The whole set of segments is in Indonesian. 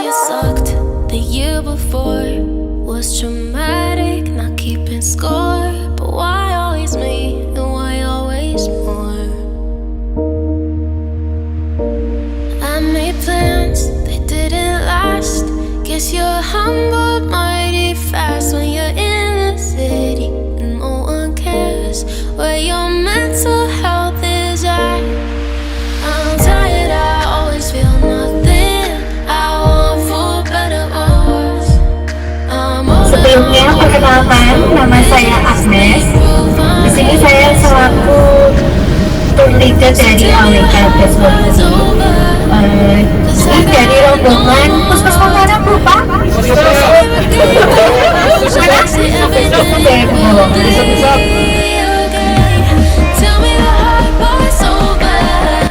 you sucked the year before was traumatic, not keeping score. But why always me and why always more? I made plans, they didn't last. Guess you're humbled mighty fast when you're in the city and no one cares where your mental health is at. I'm tired, I always feel nothing. I want for better or worse. Sebelumnya perkenalkan, nama saya Agnes. Di sini saya selaku tour leader dari Alika Baseball. Ini dari rombongan Puskes Mataram, Pak.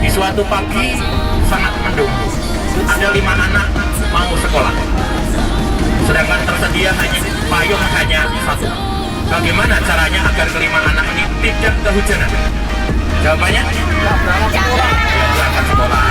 Di suatu pagi sangat mendung, ada 5 anak mau sekolah, sedangkan tersedia payung hanya 1. Bagaimana caranya agar kelima anak ini tidak kehujanan? Jawabannya? Berangkat sekolah.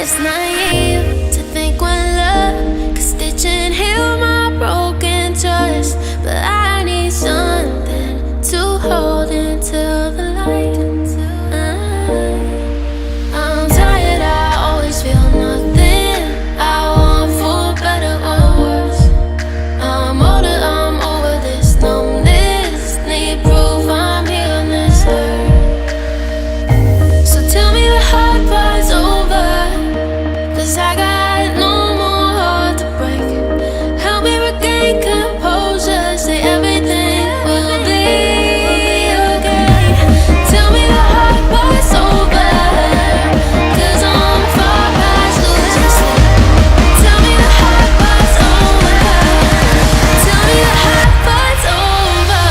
It's naive to think one love could stitch and heal my broken trust, but I need something to hold until the light. I'm tired, I always feel nothing. I want for better or worse. I'm older, I'm over this numbness. Need proof I'm healing this hurt. So tell me the hard part's over, 'cause I got no more heart to break. Help me regain composure, say everything will be okay. Tell me the hard part's over, 'cause I'm far past losing sleep. Tell me the hard part's over. Tell me the hard part's over.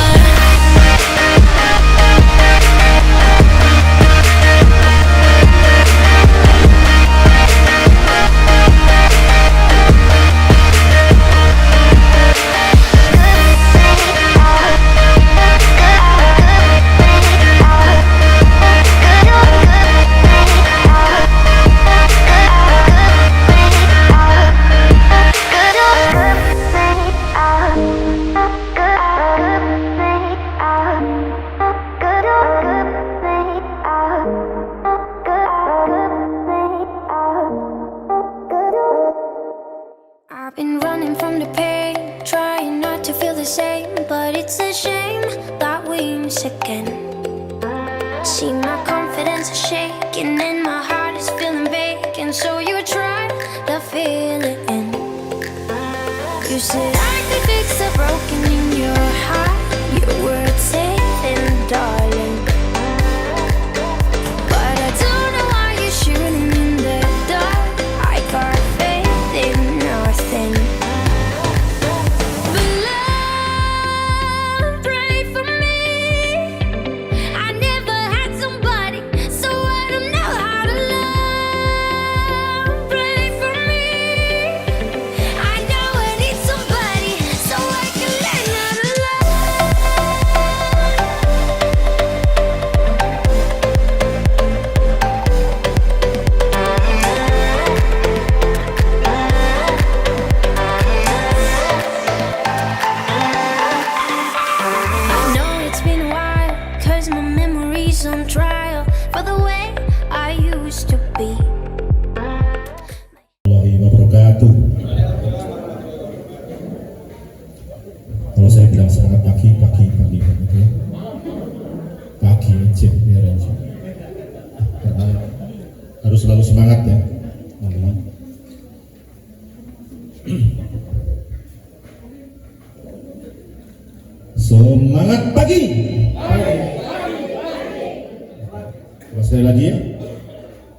I've been running from the pain, trying not to feel the same, but it's a shame that we miss again. See, my confidence is shaking and my heart is feeling vacant, so you try to fill it in. You said I could fix the broken in your heart, your words saying, darling, but I don't know why you're shooting in the dark. I got faith in nothing. But love, pray for me. I never had somebody, so I don't know how to love. Pray for me. I know I need somebody, so I can learn how to love. I know it's been a while, 'cause my memory's on trial for the way I used to be. Warahmatullahi wabarakatuh. Kalau saya bilang semangat pagi gitu ya. Pagi aja biar aja. Karena harus selalu semangat ya, teman-teman. Semangat pagi. Terus sekali lagi ya.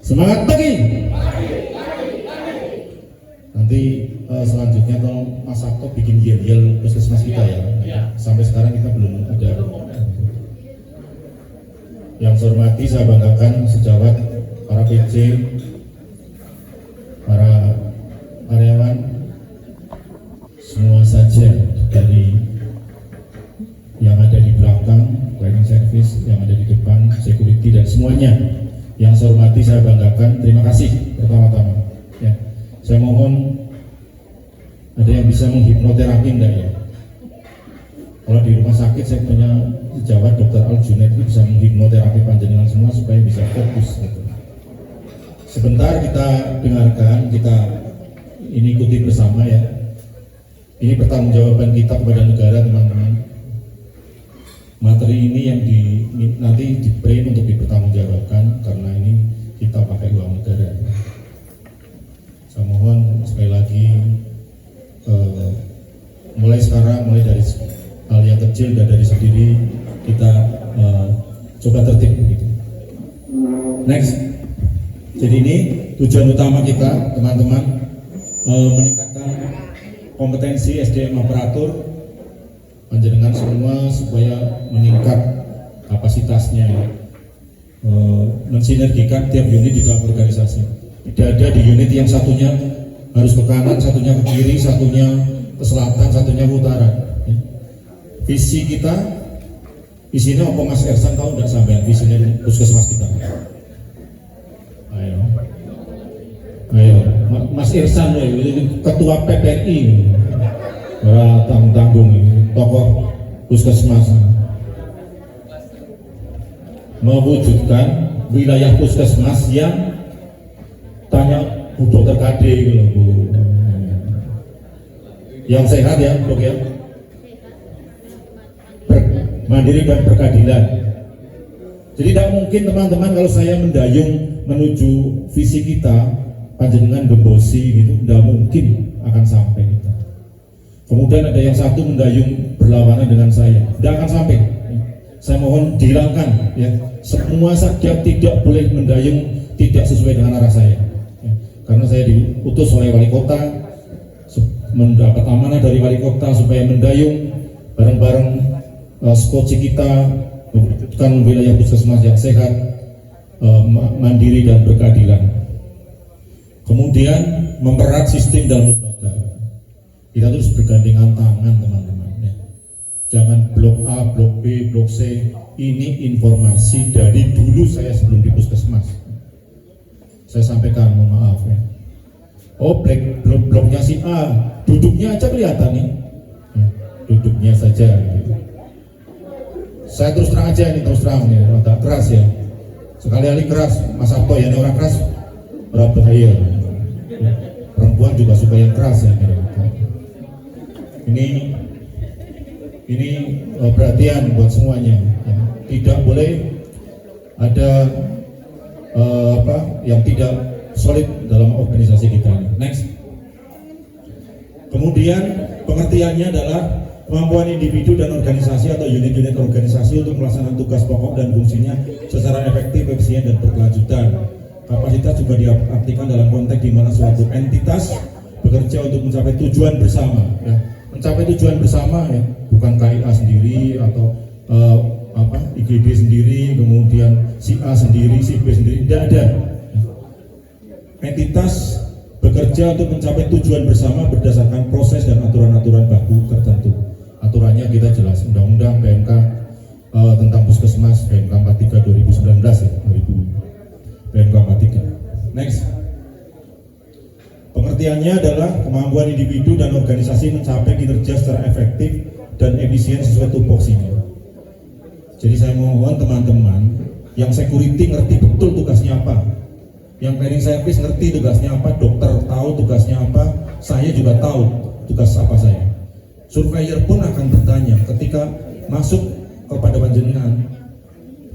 Semangat pagi. Nanti selanjutnya kalau Mas Sabto bikin yel-yel puskesmas kita ya. Sampai sekarang kita belum ada. Yang saya hormati, saya banggakan sejawat para PJ, para karyawan, semua saja dari yang ada di belakang, cleaning service, yang ada di depan, security dan semuanya yang saya hormati, saya banggakan. Terima kasih pertama-tama. Ya, saya mohon ada yang bisa menghipnoterapi enggak ya? Kalau di rumah sakit saya punya sejawat Dr. Al Junaid itu bisa menghipnoterapi panjenengan semua supaya bisa fokus. Gitu. Sebentar kita dengarkan, kita ini ikuti bersama ya. Ini pertanggungjawaban kita kepada negara, teman-teman. Materi ini yang nanti di-print untuk dipertanggungjawabkan karena ini kita pakai uang negara. Saya mohon sekali lagi mulai sekarang, mulai dari hal yang kecil dan dari sendiri kita coba tertib begitu. Next. Jadi ini tujuan utama kita, teman-teman, meningkatkan kompetensi SDM aparatur panjenengan semua supaya meningkat kapasitasnya, mensinergikan tiap unit di dalam organisasi. Tidak ada di unit yang satunya harus ke kanan, satunya ke kiri, satunya ke selatan, satunya ke utara. Visi kita, visinya apa Mas Ersan tahu nggak sampai visinya puskesmas kita? Ayo, Mas Irsan ya, ketua PPI, tanggung tokoh puskesmas, mewujudkan wilayah puskesmas yang tanya dokter KD gitu loh, Bu. Yang sehat ya, Dok ya, mandiri dan berkeadilan. Jadi tidak mungkin teman-teman kalau saya mendayung menuju visi kita panjenengan gembosi gitu, tidak mungkin akan sampai kita. Kemudian ada yang satu mendayung berlawanan dengan saya, tidak akan sampai. Saya mohon dihilangkan ya, semua saja tidak boleh mendayung tidak sesuai dengan arah saya ya. Karena saya diutus oleh wali kota, mendapat amanah dari wali kota supaya mendayung bareng-bareng skoci kita mewujudkan wilayah puskesmas yang sehat, mandiri dan berkeadilan. Kemudian mempererat sistem dan lembaga. Kita terus bergandengan tangan, teman-teman ya. Jangan blok A, blok B, blok C. Ini informasi dari dulu saya sebelum di puskesmas. Saya sampaikan, mohon maaf ya. Oh, blok-bloknya si A, duduknya aja kelihatan nih ya, duduknya saja gitu. Saya terus terang aja, ini terus terang ya, agak keras ya. Sekali-kali keras, Mas Sabto ya, ini orang keras berbahaya. Perempuan juga suka yang keras ya. Ini perhatian buat semuanya. Tidak boleh ada yang tidak solid dalam organisasi kita. Next. Kemudian pengertiannya adalah kemampuan individu dan organisasi atau unit-unit organisasi untuk melaksanakan tugas pokok dan fungsinya secara efektif, efisien dan berkelanjutan. Kapasitas juga diartikan dalam konteks di mana suatu entitas bekerja untuk mencapai tujuan bersama. Ya. Mencapai tujuan bersama ya, bukan KIA sendiri atau IGD sendiri, kemudian si A sendiri, si B sendiri, tidak ada. Entitas bekerja untuk mencapai tujuan bersama berdasarkan proses dan aturan-aturan baku tertentu. Aturannya kita jelas, Undang-Undang PMK tentang Puskesmas PMK 43 2019 ya, 2000 PMK 43. Next. Pengertiannya adalah kemampuan individu dan organisasi mencapai kinerja secara efektif dan efisien sesuai tupoksinya. Jadi saya mohon teman-teman yang security ngerti betul tugasnya apa, yang cleaning service ngerti tugasnya apa, dokter tahu tugasnya apa, saya juga tahu tugas apa saya. Surveyor pun akan bertanya ketika masuk kepada panjenengan,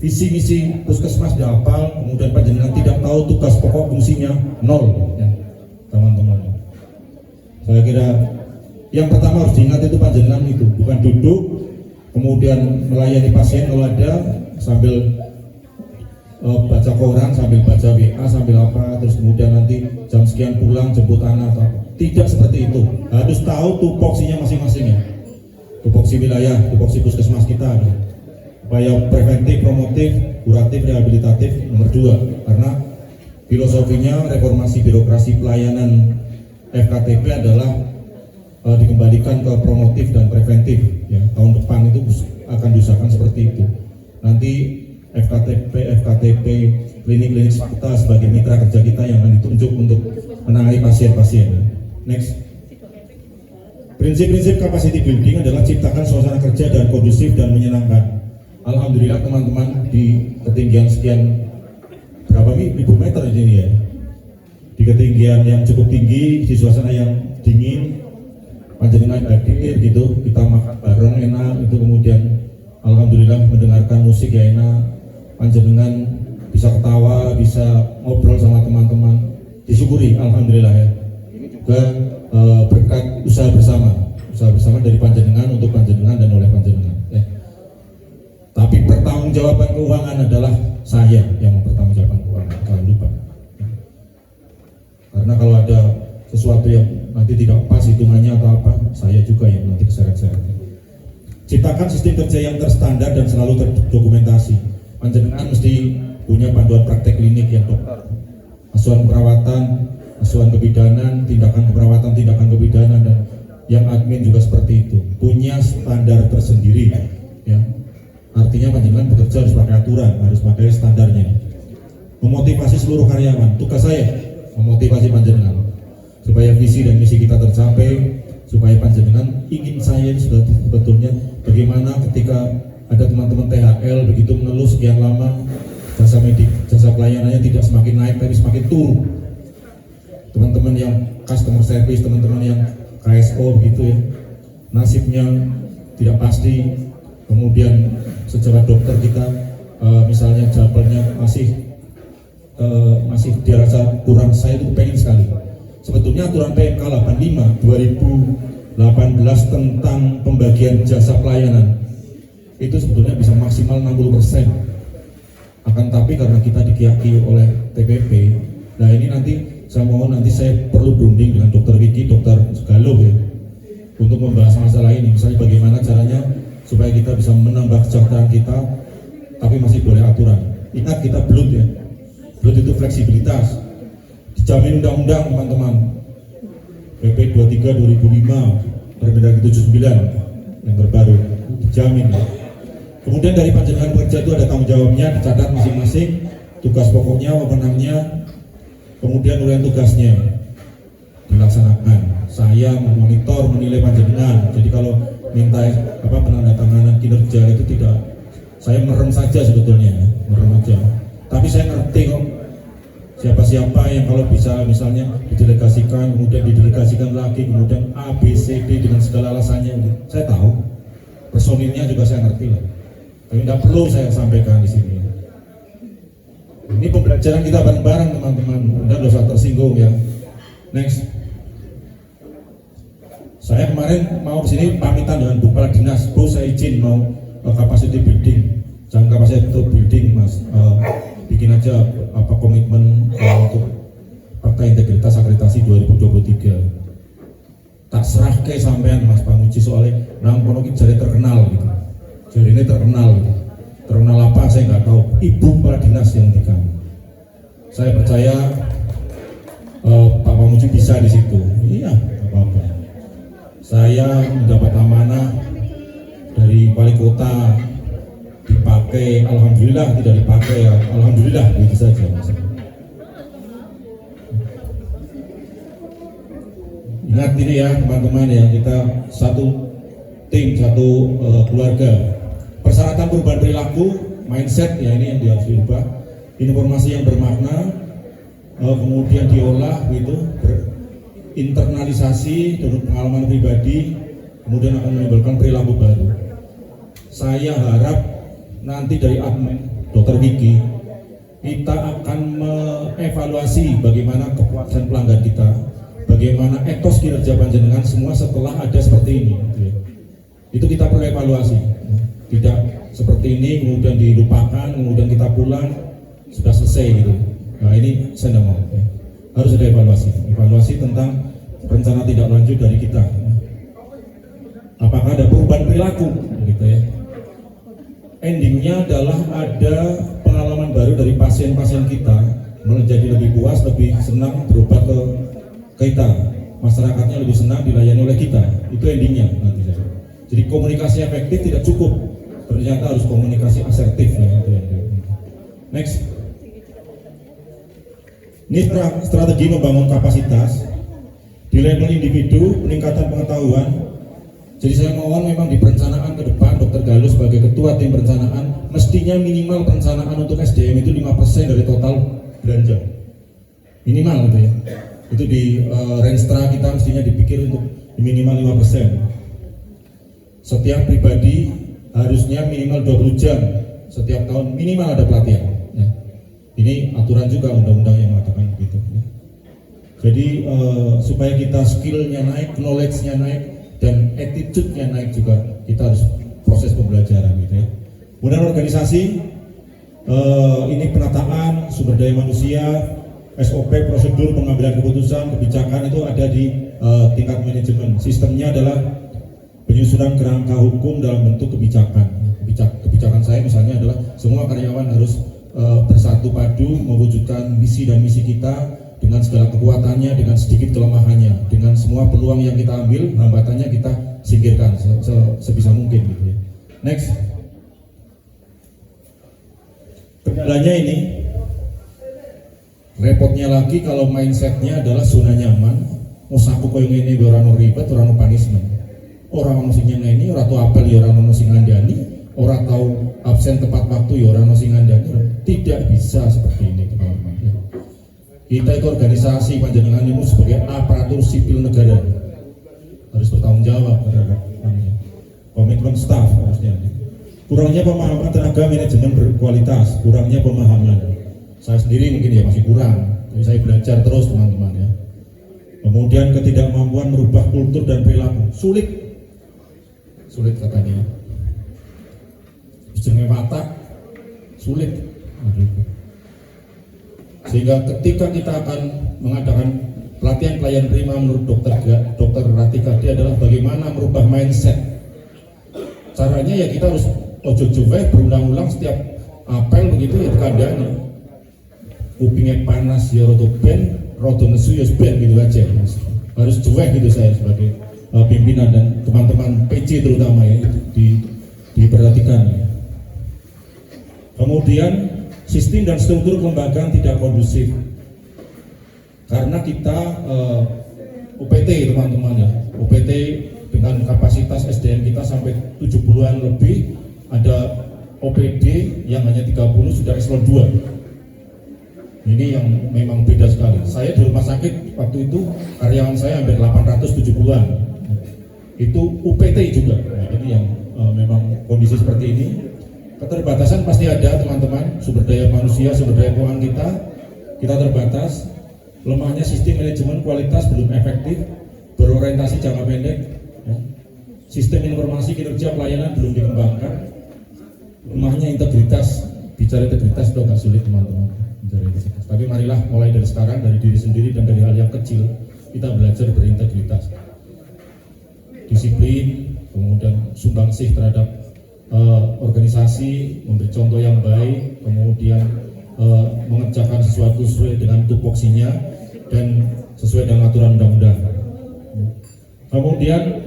visi misi puskesmas dihafal, kemudian panjenengan tidak tahu tugas pokok fungsinya, nol ya, teman-teman. Saya kira yang pertama harus diingat itu panjenengan itu bukan duduk kemudian melayani pasien kalau ada sambil baca koran, sambil baca WA, sambil apa, terus kemudian nanti jam sekian pulang jemput anak atau apa. Tidak seperti itu. Harus tahu tupoksinya masing-masing ya. Tupoksi wilayah, tupoksi puskesmas kita ada. Upaya preventif, promotif, kuratif, rehabilitatif nomor 2. Karena Filosofinya reformasi birokrasi pelayanan FKTP adalah dikembalikan ke promotif dan preventif. Ya, tahun depan itu akan diusahakan seperti itu. Nanti FKTP, klinik-klinik kita sebagai mitra kerja kita yang akan ditunjuk untuk menangani pasien-pasien. Next. Prinsip-prinsip capacity building adalah ciptakan suasana kerja dan kondusif dan menyenangkan. Alhamdulillah teman-teman di ketinggian sekian berapa ribu meter di sini ya, di ketinggian yang cukup tinggi, di suasana yang dingin, panjenengan hadir gitu, kita makan bareng enak itu, kemudian alhamdulillah mendengarkan musik ya enak, panjenengan bisa ketawa, bisa ngobrol sama teman-teman, disyukuri alhamdulillah ya. Ini juga berkat usaha bersama dari panjenengan untuk panjenengan dan oleh panjenengan ya. Tapi pertanggungjawaban keuangan adalah saya yang mempertanggungjawabkan keuangan, jangan lupa. Karena kalau ada sesuatu yang nanti tidak pas hitungannya atau apa, saya juga yang nanti keseret-seret. Ciptakan sistem kerja yang terstandar dan selalu terdokumentasi. Panjenengan mesti punya panduan praktek klinik yang dokter, asuhan perawatan, asuhan kebidanan, tindakan keperawatan, tindakan kebidanan, dan yang admin juga seperti itu. Punya standar tersendiri, ya. Artinya panjenengan bekerja harus pakai aturan, harus pakai standarnya. Memotivasi seluruh karyawan, tugas saya memotivasi panjenengan supaya visi dan misi kita tercapai, supaya panjenengan ingin saya sudah sebetulnya bagaimana ketika ada teman-teman THL begitu mengeluh sekian lama, jasa medik, jasa pelayanannya tidak semakin naik tapi semakin turun. Teman-teman yang customer service, teman-teman yang KSO begitu ya, nasibnya tidak pasti. Kemudian secara dokter kita misalnya jabelnya masih dirasa kurang, saya itu pengen sekali. Sebetulnya aturan PMK 85 2018 tentang pembagian jasa pelayanan itu sebetulnya bisa maksimal 60%. Akan tapi karena kita dikiaki oleh TPP, nah ini nanti saya mohon nanti saya perlu berunding dengan Dokter Vicky, Dokter Galuh ya, untuk membahas masalah ini. Misalnya bagaimana caranya supaya kita bisa menambah kesejahteraan kita, tapi masih boleh aturan. Ingat kita BLUT ya, BLUT itu fleksibilitas, dijamin undang-undang teman-teman. PP 23 2005, Permendagri 79 yang terbaru, dijamin. Kemudian dari panjenengan pekerja itu ada tanggung jawabnya, dicatat masing-masing, tugas pokoknya, wewenangnya, kemudian uraian tugasnya dilaksanakan. Saya memonitor, menilai panjenengan. Jadi kalau minta penandatanganan kinerja itu tidak, saya merem saja sebetulnya, merem aja. Tapi saya ngerti kok siapa-siapa yang kalau bisa misalnya didelegasikan, kemudian didelegasikan lagi, kemudian A, B, C, D dengan segala alasannya, saya tahu. Personilnya juga saya ngerti lah. Tapi tidak perlu saya sampaikan di sini. Ini pembelajaran kita bareng-bareng teman-teman, dan tidak usah tersinggung ya. Next. Saya kemarin mau kesini pamitan dengan Bu Kepala Dinas, Bu saya izin mau capacity building, jangan capacity building mas, bikin aja komitmen untuk fakta integritas akreditasi 2023. Tak serah ke sampean mas Pamuji soalnya nang kono ki jare terkenal gitu, jare ini terkenal gitu. Terkenal apa saya nggak tahu, Ibu Kepala Dinas yang di kami. Saya percaya Pak Pamuji bisa di situ, iya apa-apa. Saya mendapat amanah dari wali kota, dipakai, alhamdulillah, tidak dipakai, alhamdulillah, begitu saja. Ingat ini ya teman-teman ya, kita satu tim, satu keluarga. Persyaratan perubahan perilaku, mindset ya ini yang harus diubah. Informasi yang bermakna, kemudian diolah gitu, internalisasi dari pengalaman pribadi, kemudian akan menimbulkan perilaku baru. Saya harap nanti dari admin Dr. Vicky kita akan mengevaluasi bagaimana kepuasan pelanggan kita, bagaimana etos kinerja panjenengan semua setelah ada seperti ini. Itu kita perlu evaluasi. Tidak seperti ini kemudian dilupakan, kemudian kita pulang sudah selesai gitu. Nah ini saya tidak mau. Harus ada evaluasi tentang rencana tidak lanjut dari kita. Apakah ada perubahan perilaku, gitu ya? Endingnya adalah ada pengalaman baru dari pasien-pasien kita menjadi lebih puas, lebih senang berobat ke kita, masyarakatnya lebih senang dilayani oleh kita. Itu endingnya nanti saya. Jadi komunikasi efektif tidak cukup, ternyata harus komunikasi asertif ya. Next, ini strategi membangun kapasitas di level individu, peningkatan pengetahuan. Jadi saya mohon memang di perencanaan ke depan, Dr. Galuh sebagai ketua tim perencanaan, mestinya minimal perencanaan untuk SDM itu 5% dari total belanja. Minimal gitu ya. Itu di Renstra kita mestinya dipikir untuk minimal 5%. Setiap pribadi harusnya minimal 20 jam setiap tahun minimal ada pelatihan. Ya. Ini aturan juga undang-undang yang mengatakan begitu. Ya. Jadi supaya kita skillnya naik, knowledge-nya naik, dan attitude-nya naik juga, kita harus proses pembelajaran gitu ya. Kemudian organisasi, ini penataan sumber daya manusia, SOP, prosedur pengambilan keputusan, kebijakan itu ada di tingkat manajemen. Sistemnya adalah penyusunan kerangka hukum dalam bentuk kebijakan. Kebijakan saya misalnya adalah semua karyawan harus bersatu padu mewujudkan visi dan misi kita dengan segala kekuatannya, dengan sedikit kelemahannya, dengan semua peluang yang kita ambil, hambatannya kita singkirkan sebisa mungkin gitu ya. Next, kendalanya ini, repotnya lagi kalau mindsetnya adalah zona nyaman, mau saku koyo ngene orang ribet, orang punishment, orang sing nyeneni, orang tahu apel ya orang sing ngandani, orang tahu absen tepat waktu ya orang sing ngandani. Tidak bisa seperti ini teman-teman. Kita itu organisasi panjenengan ini sebagai aparatur sipil negara harus bertanggung jawab terhadap komitmen staf harusnya. Kurangnya pemahaman tenaga manajemen berkualitas, kurangnya pemahaman. Saya sendiri mungkin ya masih kurang, tapi saya belajar terus teman-teman ya. Kemudian ketidakmampuan merubah kultur dan perilaku, sulit katanya. Jenenge watak sulit. Sehingga ketika kita akan mengadakan pelatihan pelayan prima menurut Dr. Rati Kadi adalah bagaimana merubah mindset. Caranya ya kita harus ojo-ojo berulang-ulang setiap apel begitu ya dikandani. Kupingnya panas ya rodo ben, rodo nesu ya ben gitu aja. Harus cuek gitu saya sebagai pimpinan dan teman-teman PC terutama ya diperhatikan. Kemudian sistem dan struktur kelembagaan tidak kondusif karena kita UPT teman-teman ya, UPT dengan kapasitas SDM kita sampai 70-an lebih, ada OPD yang hanya 30 sudah eselon 2. Ini yang memang beda sekali. Saya di rumah sakit waktu itu karyawan saya hampir 870-an, itu UPT juga. Nah, ini yang memang kondisi seperti ini. Keterbatasan pasti ada teman-teman, sumber daya manusia, sumber daya keuangan kita terbatas, lemahnya sistem manajemen kualitas belum efektif, berorientasi jangka pendek, ya. Sistem informasi kinerja pelayanan belum dikembangkan, lemahnya integritas, bicara integritas itu agak sulit teman-teman, tapi marilah mulai dari sekarang, dari diri sendiri dan dari hal yang kecil, kita belajar berintegritas, disiplin, kemudian sumbangsih terhadap organisasi, memberi contoh yang baik, kemudian mengerjakan sesuatu sesuai dengan tupoksinya dan sesuai dengan aturan undang-undang. Kemudian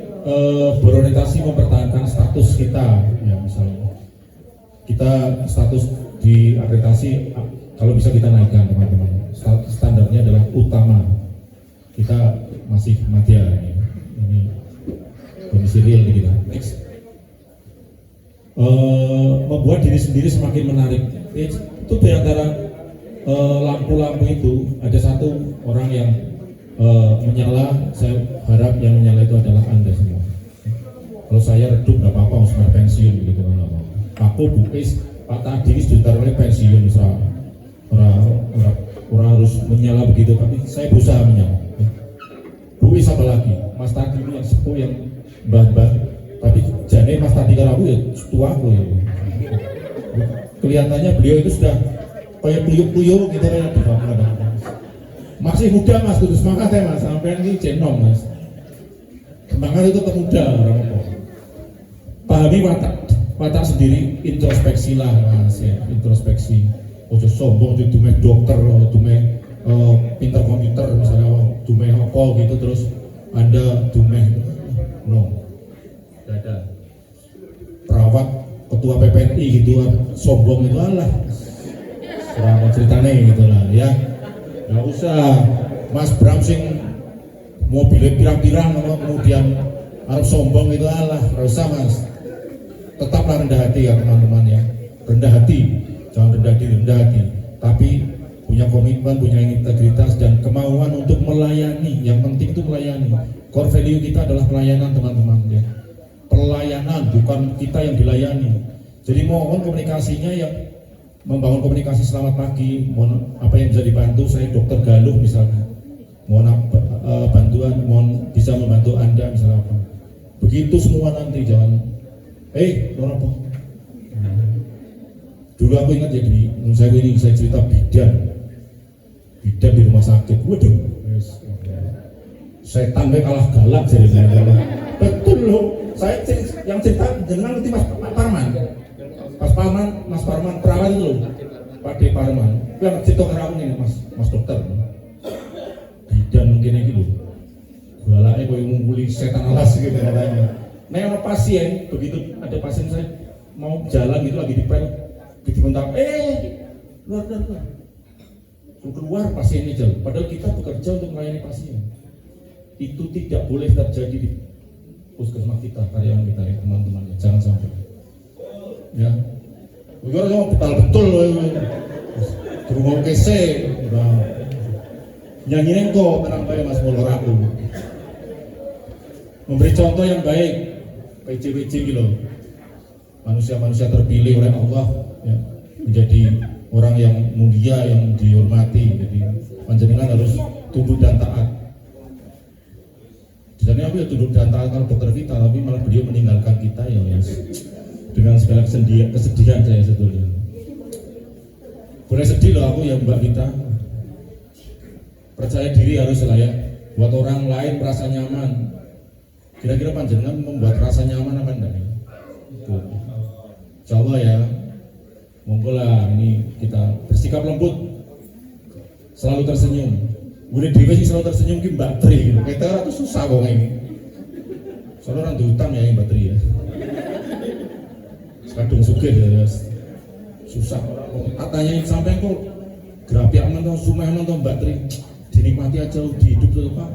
berorientasi mempertahankan status kita, ya misalnya kita status di akreditasi kalau bisa kita naikkan teman-teman. Standarnya adalah utama. Kita masih madya ini kondisi real di kita. Next. Membuat diri sendiri semakin menarik. Itu di antara lampu-lampu itu ada satu orang yang menyala. Saya harap yang menyala itu adalah Anda semua. Kalau saya redup nggak apa-apa, harus pensiun gitu kan. Aku bukis Pak Tadi sudah oleh pensiun, orang harus menyala begitu. Tapi saya berusaha menyala. Bukis apa lagi? Mas Tadi yang sepuh yang mbah-mbah. Tapi jane Mas Tadi kalau aku ya tua aku ya. Kelihatannya beliau itu sudah kayak puyuh-puyuh gitu kayak di bawah. Masih muda Mas, kudu semangat ya Mas, sampai ini jenom Mas. Semangat itu pemuda orang apa. Pahami watak sendiri, introspeksi lah Mas ya, introspeksi. ojo sombong di dumeh dokter, dumeh pinter komputer misalnya, dumeh apa gitu terus Anda dumeh no, tidak ada. Perawat ketua PPNI gitu sombong itu alah, serang ceritanya gitu lah ya. Nggak usah Mas Bram sing mobilnya pirang-pirang kemudian harus sombong itu alah, nggak usah Mas. Tetaplah rendah hati ya teman-teman ya, rendah hati, jangan rendah diri, rendah hati, tapi punya komitmen, punya integritas dan kemauan untuk melayani. Yang penting itu melayani. Core value kita adalah pelayanan teman-teman ya, pelayanan, bukan kita yang dilayani. Jadi mohon komunikasinya ya, membangun komunikasi. Selamat pagi, mohon apa yang bisa dibantu, saya Dokter Galuh misalnya, mohon bantuan, mohon bisa membantu Anda misalnya apa. Begitu semua nanti, jangan lo apa? Dulu aku ingat ya saya cerita bidan di rumah sakit. Waduh, setan kalah galak jadi saya. Betul loh, saya yang cerita jangan nanti Mas Parman perawat itu loh, Pak D Parman. Yang cerita kerawang ini Mas dokter. Bidan mungkin ini loh. Galaknya kau yang ngumpuli setan alas gitu katanya. Nah yang pasien, begitu ada pasien saya mau jalan gitu lagi dipel, bentar, keluar pasiennya jauh. Padahal kita bekerja untuk melayani pasien. Itu tidak boleh terjadi di puskesmas kita, karyawan kita ya teman-teman ya, jangan sampai. Ya, betul betul loh. Terus kese, nyanyiin kok tenang baik Mas Molor aku. Memberi contoh yang baik. PJ gitu, manusia-manusia terpilih oleh Allah ya, menjadi orang yang mulia, yang dihormati. Jadi panjenengan harus tunduk dan taat. Jadi aku ya tunduk dan taat kalau dokter Vita, tapi malah beliau meninggalkan kita ya, dengan segala kesedihan saya sebetulnya. Boleh sedih loh aku ya Mbak Vita. Percaya diri harus lah ya, buat orang lain merasa nyaman. Kira-kira panjenengan membuat rasa nyaman apa enggak? Coba ya, monggo lah ini kita bersikap lembut, selalu tersenyum. Udah dewe sih selalu tersenyum ki Mbak Tri gitu. Kita orang tuh susah kok ini. Soalnya orang diutang ya Mbak Tri ya. Kadung sugih ya, susah. Katanya sampai kok grapiak mentok sumeh mentok Mbak Tri. Dinikmati aja di hidup tuh Pak.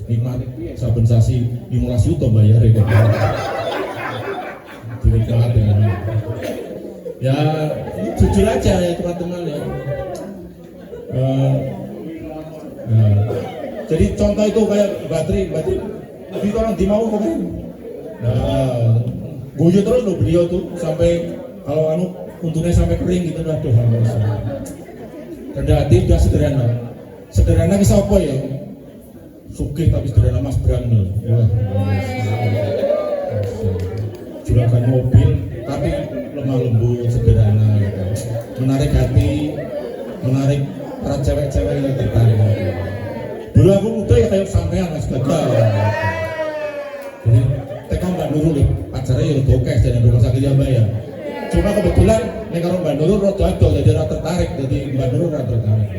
Nikmati saben sasi 15 juta bayar ya. Dinikmati ya, jujur aja ya teman-teman ya. Jadi contoh itu kayak bateri di orang dimau kok. Nah, guyu terus loh beliau tuh sampai kalau untungnya sampai kering gitu dah tuh. Rendah hati udah sederhana. Sederhana kisah apa ya? Sugih tapi sederhana Mas Bram loh. Juragan mobil tapi lemah lembut, sederhana gitu. Menarik hati, menarik para cewek-cewek yang tertarik. Dulu aku muda ya kayak sampean Mas Gagal. Jadi teka Mbak Nurul pacarnya ya udah oke jadi rumah sakit ya Mbak ya. Cuma kebetulan nek karo Mbak Nurul rada ado jadi ora tertarik, jadi Mbak Nurul ora tertarik.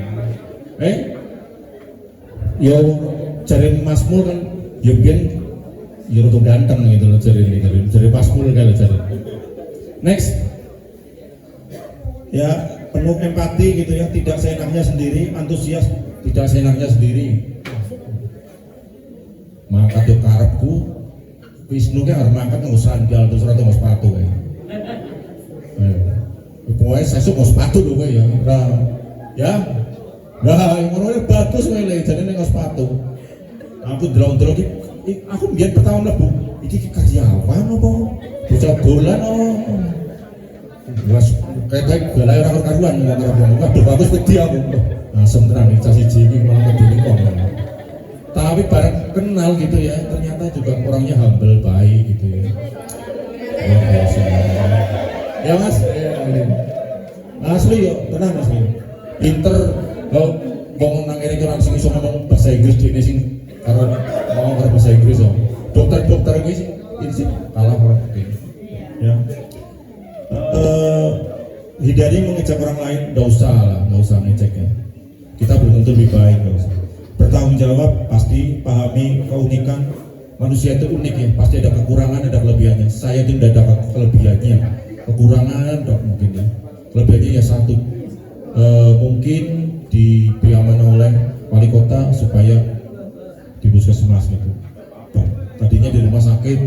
Yo cari Mas Mul kan yo biyen yo rada ganteng gitu loh cari Mas Mul kan cari. Next. Ya, penuh empati gitu ya, tidak seenaknya sendiri, antusias, tidak seenaknya sendiri. Mangkat yo karepku, Wisnu kan harus mangkat nggo sandal terus ora nggo sepatu kae. Pokoknya sesuk nggo sepatu lho kowe ya. Ya. Nah, ngono bagus kowe le jane nggo sepatu. Aku delok-delok iki aku biyen pertama mlebu, iki karyawan apa? Bocah dolan apa? Wes kayak galai ora karuan nang karo waduh bagus wedi aku. Langsung terang iki siji iki malah peduli kok. Tapi bareng kenal gitu ya, ternyata juga orangnya humble, baik gitu ya. Ya biasa. Ya Mas, asli yo, tenang Mas. Pinter, kok ngomong nang kene orang sing iso ngomong bahasa Inggris dene sing karo ngomong karo bahasa Inggris yo. Dokter-dokter kuwi sing kalah karo ya. hindari mengejek orang lain, nggak usah lah, nggak usah ngejek ya. Kita belum tentu lebih baik, nggak usah. Bertanggung jawab, pasti pahami keunikan manusia itu unik ya, pasti ada kekurangan, ada kelebihannya. Saya itu tidak ada kelebihannya, kekurangan dok mungkin ya. Kelebihannya ya satu, mungkin diberi amanah oleh wali kota supaya di puskesmas gitu. Tadinya di rumah sakit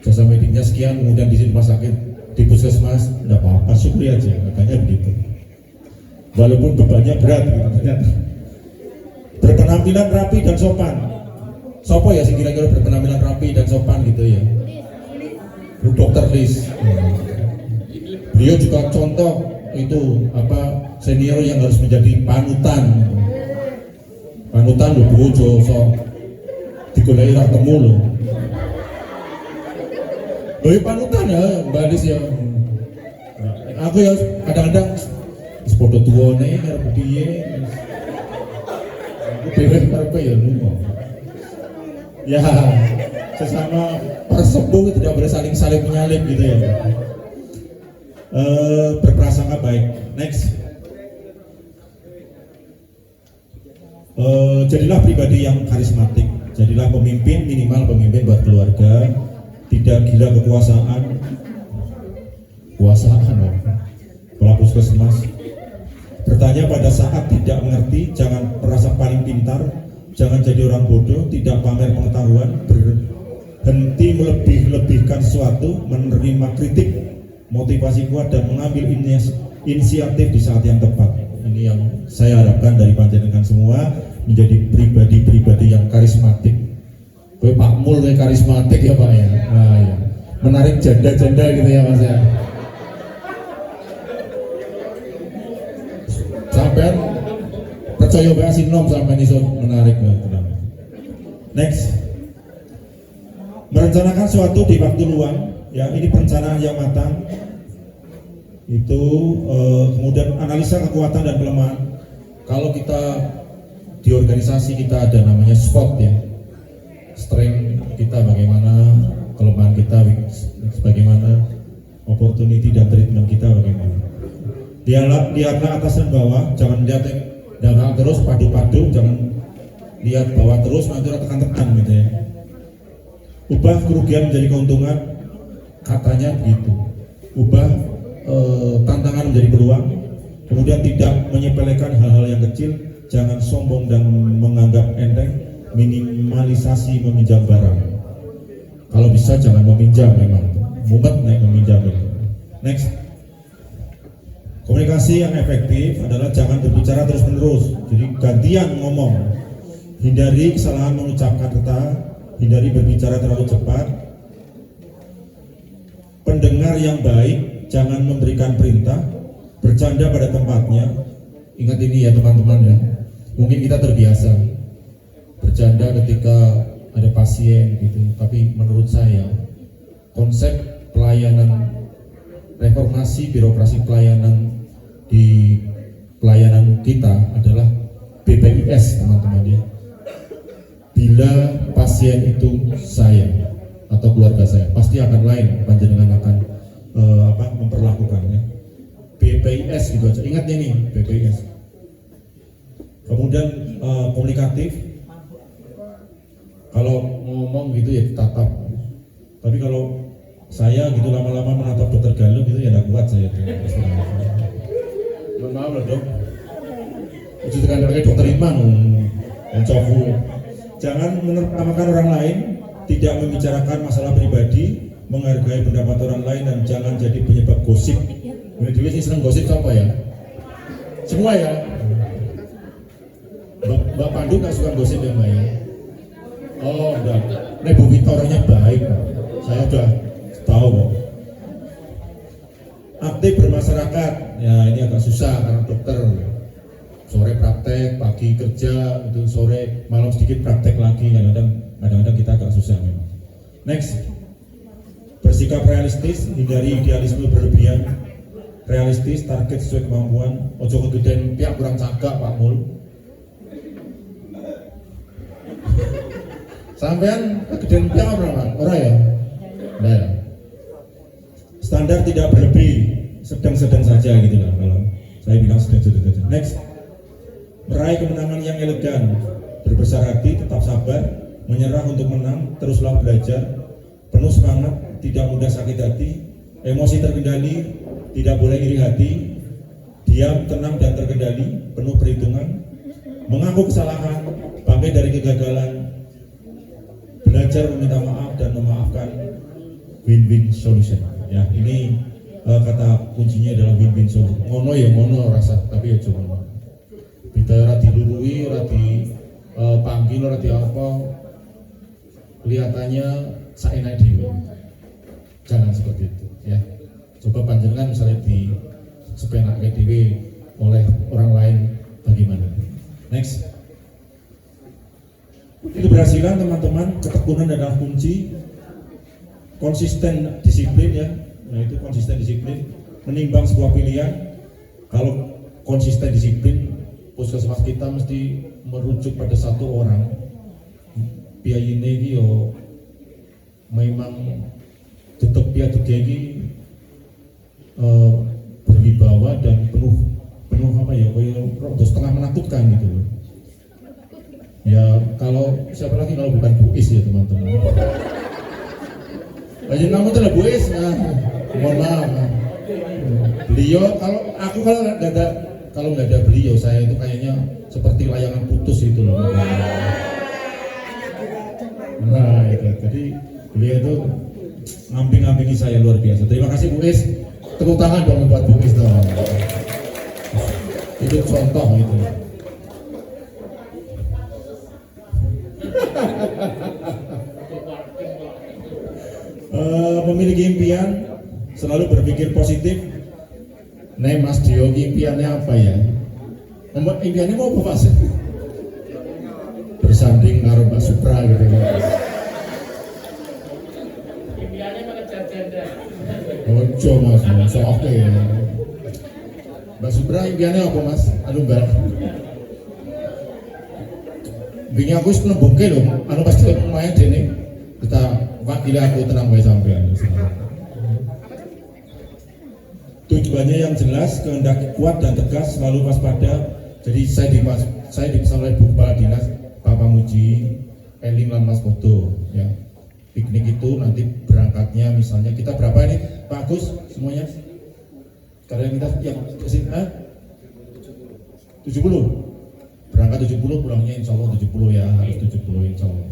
jasa mediknya sekian, kemudian di rumah sakit di puskesmas tidak apa-apa, syukuri aja, makanya begitu. Walaupun bebannya berat gitu, ternyata. Berpenampilan rapi dan sopan. Sopo ya sih kira-kira berpenampilan rapi dan sopan gitu ya. Bu Dokter Lis. Beliau juga contoh itu apa senior yang harus menjadi panutan. Panutan loh bojo so digoleki ra temu loh. Loh panutan ya Mbak Lis ya. Aku ya kadang-kadang sepodo tuane arep piye. Aku bebas apa ya lunga. Ya, sesama persepuh tidak boleh saling menyalip gitu ya. Berprasangka baik. Next. Jadilah pribadi yang karismatik. Jadilah pemimpin, minimal pemimpin buat keluarga. Tidak gila kekuasaan. Kepala puskesmas. Bertanya pada saat tidak mengerti, jangan merasa paling pintar. Jangan jadi orang bodoh, tidak pamer pengetahuan, berhenti melebih-lebihkan sesuatu, menerima kritik, motivasi kuat dan mengambil inisiatif di saat yang tepat. Ini yang saya harapkan dari panjenengan semua, menjadi pribadi-pribadi yang karismatik. Kowe Pak Mul kayak karismatik ya Pak ya. Nah, ya. Menarik janda-janda gitu ya Mas ya. Sampai percaya bae sinom sampai iso menarik banget. Next. Merencanakan suatu di waktu luang, ya ini perencanaan yang matang. Itu kemudian analisa kekuatan dan kelemahan. Kalau kita di organisasi kita ada namanya SWOT ya. Strength kita bagaimana, kelemahan kita bagaimana, opportunity dan treatment kita bagaimana. Lihatlah atas dan bawah, jangan lihat yang terus padu-padu, jangan lihat bawah terus nanti tekan-tekan gitu ya. Ubah kerugian menjadi keuntungan, katanya begitu. Ubah tantangan menjadi peluang, kemudian tidak menyepelekan hal-hal yang kecil, jangan sombong dan menganggap enteng, minimalisasi meminjam barang. Kalau bisa jangan meminjam memang, mumet naik meminjam itu. Next. Komunikasi yang efektif adalah jangan berbicara terus-menerus, jadi gantian ngomong. Hindari kesalahan mengucapkan kata, hindari berbicara terlalu cepat. Pendengar yang baik, jangan memberikan perintah, bercanda pada tempatnya. Ingat ini ya teman-teman ya, mungkin kita terbiasa bercanda ketika ada pasien gitu, tapi menurut saya konsep pelayanan reformasi birokrasi pelayanan di pelayanan kita adalah BPIS teman-teman ya. Bila pasien itu saya atau keluarga saya, pasti akan lain panjenengan akan memperlakukannya. BPIS gitu aja, ingatnya nih BPIS. Kemudian komunikatif, kalau ngomong gitu ya tatap. Tapi kalau saya gitu lama-lama menatap dokter Galuh gitu ya nggak kuat saya tuh. Mohon maaf loh dok. Uji tekan kayak dokter Iman, mencofu. Jangan menertawakan orang lain, tidak membicarakan masalah pribadi, menghargai pendapat orang lain dan jangan jadi penyebab gosip. Menurut Dewi sih seneng gosip apa ya? Semua ya. Mbak Pandu nggak suka gosip ya Mbak ya? Oh enggak. Nek Bu Vita orangnya baik, saya udah tahu kok. Aktif bermasyarakat, ya ini agak susah karena dokter. Sore praktek, pagi kerja, itu sore malam sedikit praktek lagi, kadang-kadang kita agak susah memang. Next, bersikap realistis, hindari idealisme berlebihan. Realistis, target sesuai kemampuan. Ojo kegedean pihak kurang cagak Pak Mul. Sampean kegedean pihak berapa? Ora ya? Nah ya. Standar tidak berlebih, sedang-sedang saja gitu lah, kalau saya bilang sedang-sedang saja. Next, meraih kemenangan yang elegan, berbesar hati, tetap sabar, menyerah untuk menang, teruslah belajar, penuh semangat, tidak mudah sakit hati, emosi terkendali, tidak boleh iri hati, diam, tenang dan terkendali, penuh perhitungan, mengaku kesalahan, bangkit dari kegagalan, belajar meminta maaf dan memaafkan, win-win solution. Ya, ini kata kuncinya adalah win-win solution. Ngono ya ngono rasa, tapi ya cuma kita ora dilurui, ora dipanggil, ora di apa, kelihatannya saenak dhewe. Jangan seperti itu ya. Coba panjenengan misalnya di sepenake dhewe oleh orang lain bagaimana? Next. Keberhasilan teman-teman, ketekunan adalah kunci. Konsisten disiplin ya. Nah itu konsisten disiplin, menimbang sebuah pilihan. Kalau konsisten disiplin, puskesmas kita mesti merujuk pada satu orang. Biayine iki yo memang tetap piatu iki berwibawa dan penuh apa ya, kayak setengah menakutkan gitu loh. Ya kalau siapa lagi kalau bukan Bu Is ya teman-teman. Aja nama tuh lah Bu Is, nah, mohon maaf. Beliau kalau nggak ada beliau, saya itu kayaknya seperti layangan putus itu loh. Nah itu, jadi beliau itu ngamping-ngampingi saya luar biasa. Terima kasih Bu Is, tepuk tangan dong buat Bu Is dong. Itu contoh itu. Memiliki impian, selalu berpikir positif. Nih Mas Dio, impiannya apa ya? Impiannya mau apa Mas? Bersanding karo Mbak Supra gitu ya. Impiannya mengejar gender. Ojo Mas, oke ya. Mbak Supra impiannya apa Mas? Aduh Mbak. Bingung aku senembungke loh, anu pasti lumayan dene. Kita wakili aku tenang wae sampean. Tujuannya yang jelas, kehendak kuat dan tegas, selalu waspada. Jadi saya dipesan oleh Bu Kepala Dinas Pak Pamuji, Eling lan Mas Foto ya. Piknik itu nanti berangkatnya misalnya kita berapa ini Pak Agus semuanya? Karena kita yang kesini 70 berangkat 70, pulangnya insya Allah 70 ya, harus 70 insya Allah.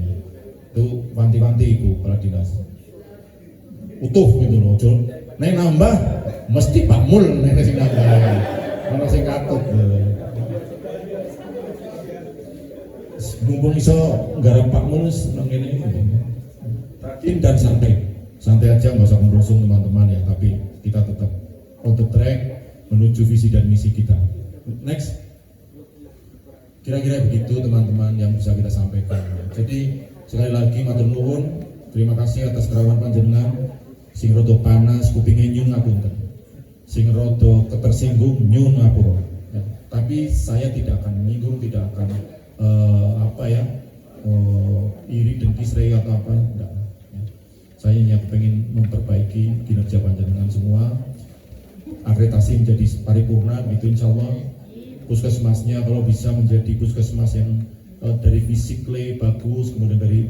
Itu wanti-wanti Ibu Kepala Dinas utuh gitu loh, nek nambah mesti Pak Mul nek sing nambah ono sing katut gitu. Mumpung iso nggarap Pak Mul nang ngene rajin dan santai aja, nggak usah merusung teman-teman ya, tapi kita tetap on the track menuju visi dan misi kita. Next, kira-kira begitu teman-teman yang bisa kita sampaikan. Jadi sekali lagi matur nuwun, terima kasih atas kerawan panjenengan. Sing rada panas kupinge nyun ngapunten, sing rada ketersinggung nyun ngapura ya. Tapi saya tidak akan menyinggung, tidak akan iri dengki serai atau apa enggak ya. Saya hanya pengen memperbaiki kinerja panjenengan semua, akreditasi menjadi paripurna gitu insya Allah. Puskesmasnya kalau bisa menjadi puskesmas yang dari fisiknya bagus, kemudian dari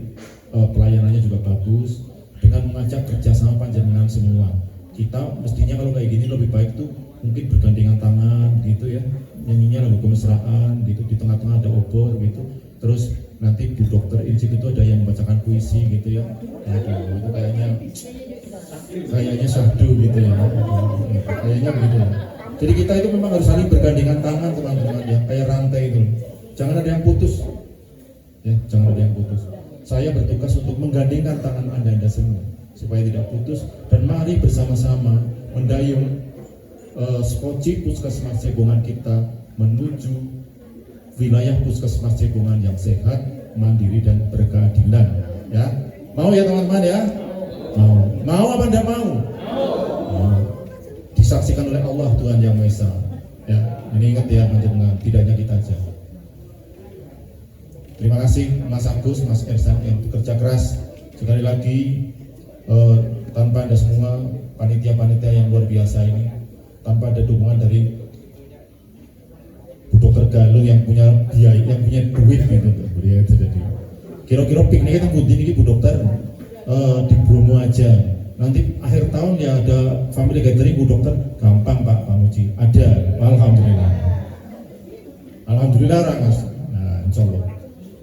pelayanannya juga bagus, dengan mengajak kerjasama panjenengan semua. Kita mestinya kalau kayak gini lebih baik tuh mungkin bergandengan tangan gitu ya, nyanyinya lagu kemesraan gitu, di tengah-tengah ada obor gitu, terus nanti Bu Dokter Injik itu ada yang membacakan puisi gitu ya. Aduh, itu kayaknya syahdu gitu ya, kayaknya begitu ya. Jadi kita itu memang harus saling bergandengan tangan teman-teman ya, kayak rantai itu, jangan ada yang putus ya, jangan ada yang putus. Saya bertugas untuk menggandengkan tangan anda semua supaya tidak putus, dan mari bersama-sama mendayung skoci puskesmas Cegongan kita menuju wilayah puskesmas Cegongan yang sehat, mandiri dan berkeadilan ya. Mau ya teman-teman ya? Mau apa enggak mau? Mau. Disaksikan oleh Allah Tuhan Yang Maha Esa ya. Ini ingat ya teman-teman, tidak hanya kita aja. Terima kasih Mas Agus, Mas Ersan yang bekerja keras. Sekali lagi tanpa Anda semua, panitia-panitia yang luar biasa ini, tanpa ada dukungan dari Bu Dokter Galuh yang punya biaya, yang punya duit gitu, beliau itu jadi. Kira-kira pikniknya itu Budi ini Bu Dokter di Bromo aja. Nanti akhir tahun ya ada family gathering Bu Dokter, gampang Pak Muji. Ada, alhamdulillah. Alhamdulillah Mas. Nah, insya Allah.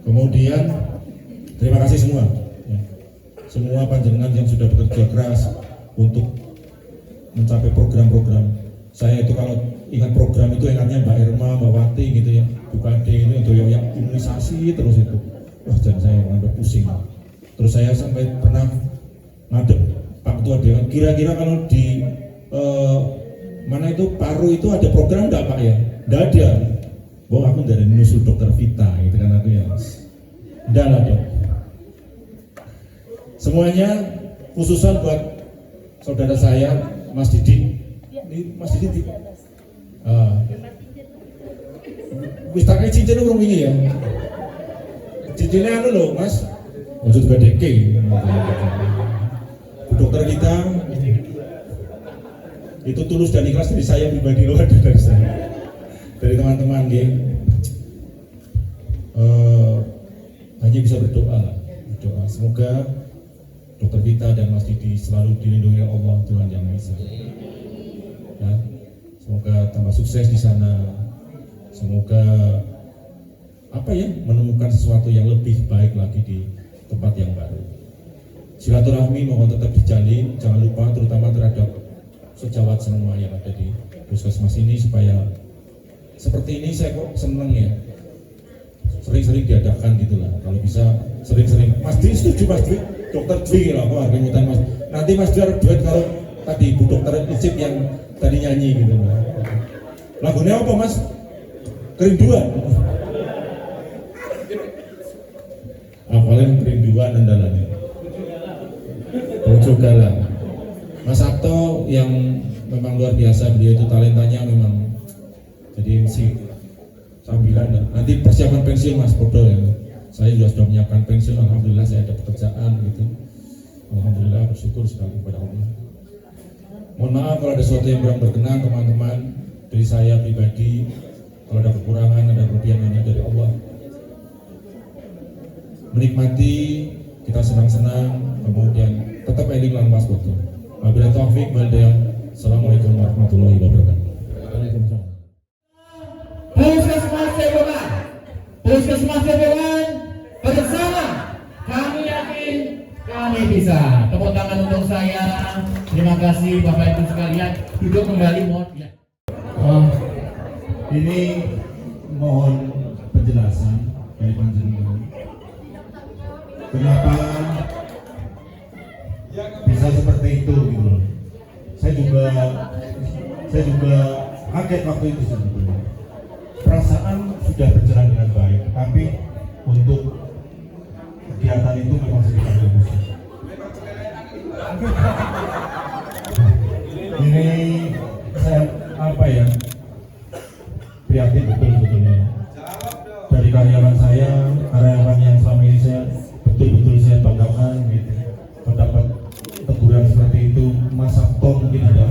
Kemudian terima kasih semua. Ya. Semua panjenengan yang sudah bekerja keras untuk mencapai program-program. Saya itu kalau ingat program itu ingatnya Mbak Irma, Mbak Wati gitu ya, Bukade ini untuk yang imunisasi terus itu. Wah, jangan saya sampai pusing. Terus saya sampai pernah ngadep Pak Ketua Dewan, kira-kira kalau di mana itu Paru itu ada program enggak Pak ya? Enggak ada. Bahwa aku dari nusul Dokter Vita gitu kan aku ya. Enggak lah dong. Semuanya khususan buat saudara saya Mas Didi. Ini Mas Didi. Wis tak kayak cincin urung ini ya. Cincinnya anu loh Mas, wujud gedeke. Bu Dokter kita itu tulus dan ikhlas dari saya pribadi loh, dari saya, dari teman-teman ya. Hanya bisa berdoa lah, berdoa. Semoga Dokter Vita dan Mas Didi selalu dilindungi Allah Tuhan Yang Maha Esa. Ya, semoga tambah sukses di sana. Semoga menemukan sesuatu yang lebih baik lagi di tempat yang baru. Silaturahmi mohon tetap dijalin, jangan lupa terutama terhadap sejawat semua yang ada di puskesmas ini, supaya seperti ini saya kok seneng ya, sering-sering diadakan gitulah. Kalau bisa sering-sering. Mas Dwi setuju Mas Dwi? Dokter Dwi lah, wah remutan Mas. Nanti Mas Dwi harus duet kalau tadi Bu Dokter Icip yang tadi nyanyi gitu. Lagunya apa Mas? Kerinduan. Apalagi kerinduan andalannya. Bojo Galang. Mas Sabto yang memang luar biasa, beliau itu talentanya memang jadi MC sambilan. Nanti persiapan pensiun Mas Podo ya. Saya juga sudah menyiapkan pensiun, alhamdulillah saya ada pekerjaan gitu. Alhamdulillah bersyukur sekali kepada Allah. Mohon maaf kalau ada sesuatu yang kurang berkenan teman-teman, dari saya pribadi. Kalau ada kekurangan, ada kelebihan hanya dari Allah. Menikmati, kita senang-senang, kemudian tetap eling lan waspada. Wabillahi taufik wal hidayah. Assalamualaikum warahmatullahi wabarakatuh. Waalaikumsalam. Puskesmas Dewan bersama kami yakin kami bisa. Tepuk tangan untuk saya. Terima kasih Bapak Ibu sekalian. Duduk kembali mohon ya. Ini mohon penjelasan dari panjenengan. Kenapa bisa seperti itu gitu loh. Saya juga kaget waktu itu sebetulnya. Perasaan sudah berjalan dengan baik, tapi untuk kegiatan itu memang sedikit susah. Ini saya prihatin betul sebetulnya. Dari karyawan yang selama ini saya betul-betul saya banggakan gitu. Mendapat teguran seperti itu, Mas Sabto mungkin ada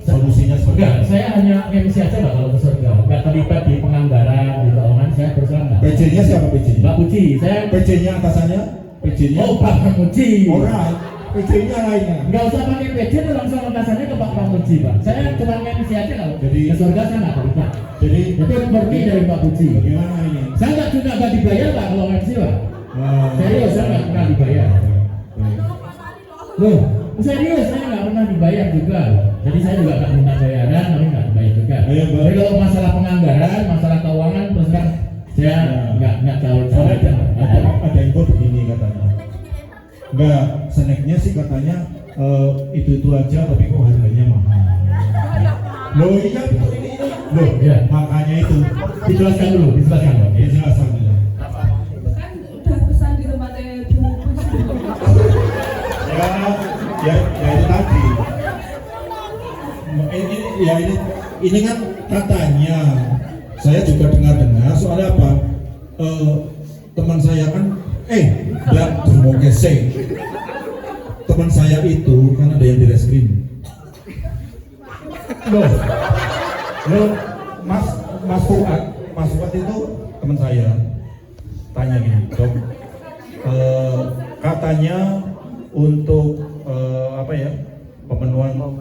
solusinya seperti apa? Saya hanya MC aja Pak kalau ke surga, nggak terlibat di penganggaran di keuangan, saya terus terang nggak. PJ-nya siapa PJ-nya? Mbak Puji, saya. PJ-nya atasannya? PJ-nya? Oh Pak Puji. Alright, PJ-nya lainnya. Nggak usah pakai PJ, langsung atasannya ke Pak Puji Pak. Saya cuma MC aja kalau jadi, ke surga saya nggak terlibat. Jadi itu murni dari Pak Puji. Bagaimana ini? Saya nggak dibayar Pak kalau MC Pak. Serius, saya nggak pernah dibayar. Loh, serius saya nggak pernah dibayar juga. Jadi saya juga nggak minta bayaran, tapi nggak dibayar juga. Jadi kalau masalah penganggaran, masalah keuangan, terus kan saya nggak tahu. Ada info begini katanya. Enggak, snacknya sih katanya itu aja, tapi kok harganya mahal. Loh iya betul ini. Loh ya, makanya itu. Dijelaskan dulu. Dijelaskan dulu. Udah pesan di tempatnya Bu. Ya itu tadi. Ini kan katanya saya juga dengar soalnya apa? Teman saya kan teman saya itu kan ada yang di reskrim. Loh, Mas Fuad itu teman saya. Tanya gini, Dok, katanya untuk pemenuhan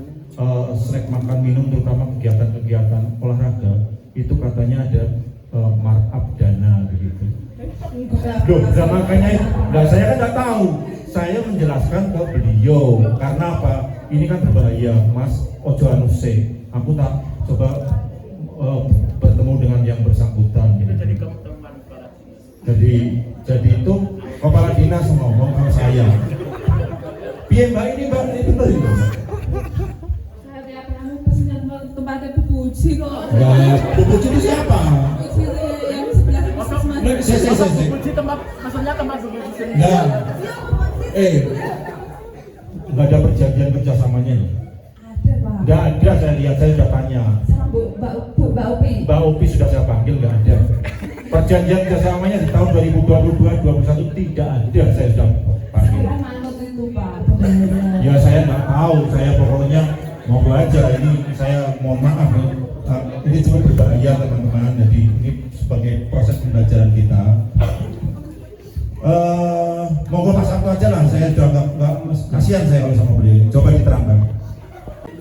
snack makan minum terutama kegiatan-kegiatan olahraga itu katanya ada markup dana begitu. Loh, makanya saya kan nggak tahu. Saya menjelaskan ke beliau karena apa? Ini kan berbahaya, Mas. Ojo anuse. Aku tak coba bertemu dengan yang bersangkutan. Gitu. Jadi itu kepala dinas ngomong sama saya. Piye Mbak ini Mbak ini bener itu. Saya tiap hari pesennya tempatnya Bu Puji kok. Enggak, Bu Puji itu siapa? Puji yang sebelah puskesmas. Saya. Kunci tempat, maksudnya tempat sendiri. Enggak. Enggak ada perjanjian kerjasamanya nih. Ada Pak. Enggak ada, saya lihat, saya sudah tanya. Sama Mbak Upi. Mbak Upi sudah saya panggil, enggak ada. Perjanjian kerjasamanya di tahun 2022-2021 tidak ada, saya sudah panggil. Saya manut itu Pak. Benar. Ya saya nggak tahu, saya pokoknya mau belajar ini, saya mohon maaf ini cuma berbahaya teman-teman, jadi ini sebagai proses pembelajaran kita. Monggo Mas Sabtu aja lah, saya udah nggak kasihan saya kalau sama beliau. Coba diterangkan.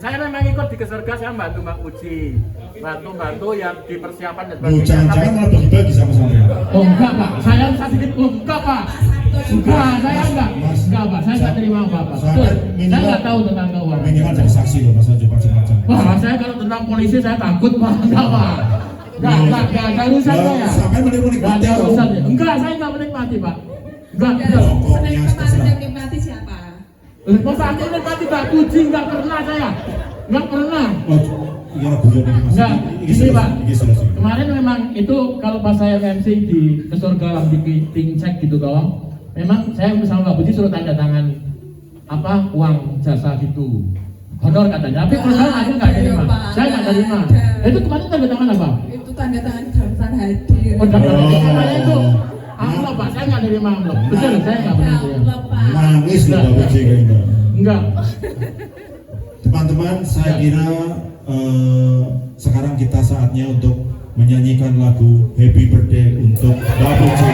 Saya memang ikut di Keserga, saya bantu Mbak Uci, bantu yang di persiapan dan Loh, jangan malah bagi-bagi sama saya. Oh enggak Pak, saya sedikit enggak Pak. Enggak, saya enggak Pak, saya enggak terima apa-apa. Betul, saya enggak tahu tentang keuangan. Minimal jadi saksi loh, Mas Ojo macam-macam. Wah, saya kalau tentang polisi saya takut Pak, enggak Pak. Enggak ada urusan saya. Sampai menikmati Enggak ada urusannya. Enggak, saya enggak menikmati Pak. Enggak. Senin kemarin yang nikmati siapa? Masa aku menikmati Mbak Puji, enggak pernah saya. Enggak pernah. Oh, iya guyon ini Mas. Enggak, gini Pak. Selesai. Kemarin memang itu kalau pas saya MC di Kesorga di meeting cek gitu toh. Memang saya bersama Mbak Puji suruh tanda tangan uang jasa gitu. Honor katanya, tapi kalau saya nggak terima. Saya nggak terima. Itu kemarin tanda tangan apa? Itu tanda tangan daftar hadir. Oh, daftar hadir. Makanya itu amplop Pak, saya nggak terima amplop. Betul, saya nggak pernah terima. Nangis loh Mbak Puji kayak gitu. Enggak. Teman-teman, saya kira sekarang kita saatnya untuk menyanyikan lagu Happy Birthday untuk Mbak Puji.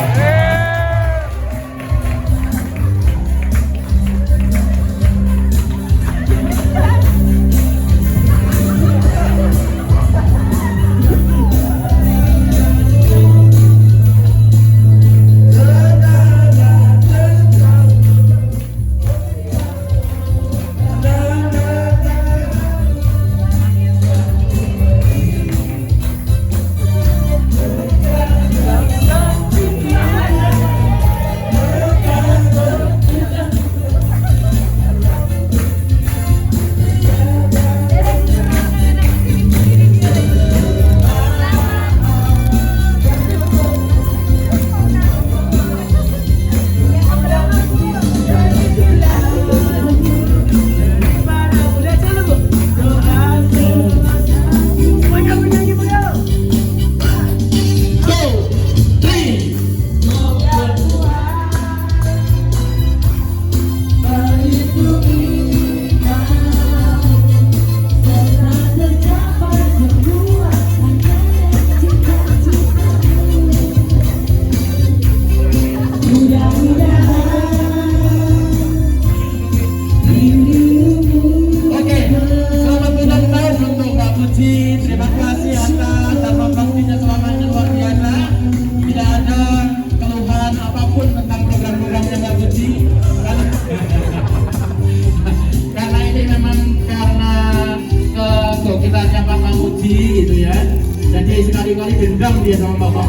Sekali-kali dendam dia sama Bapak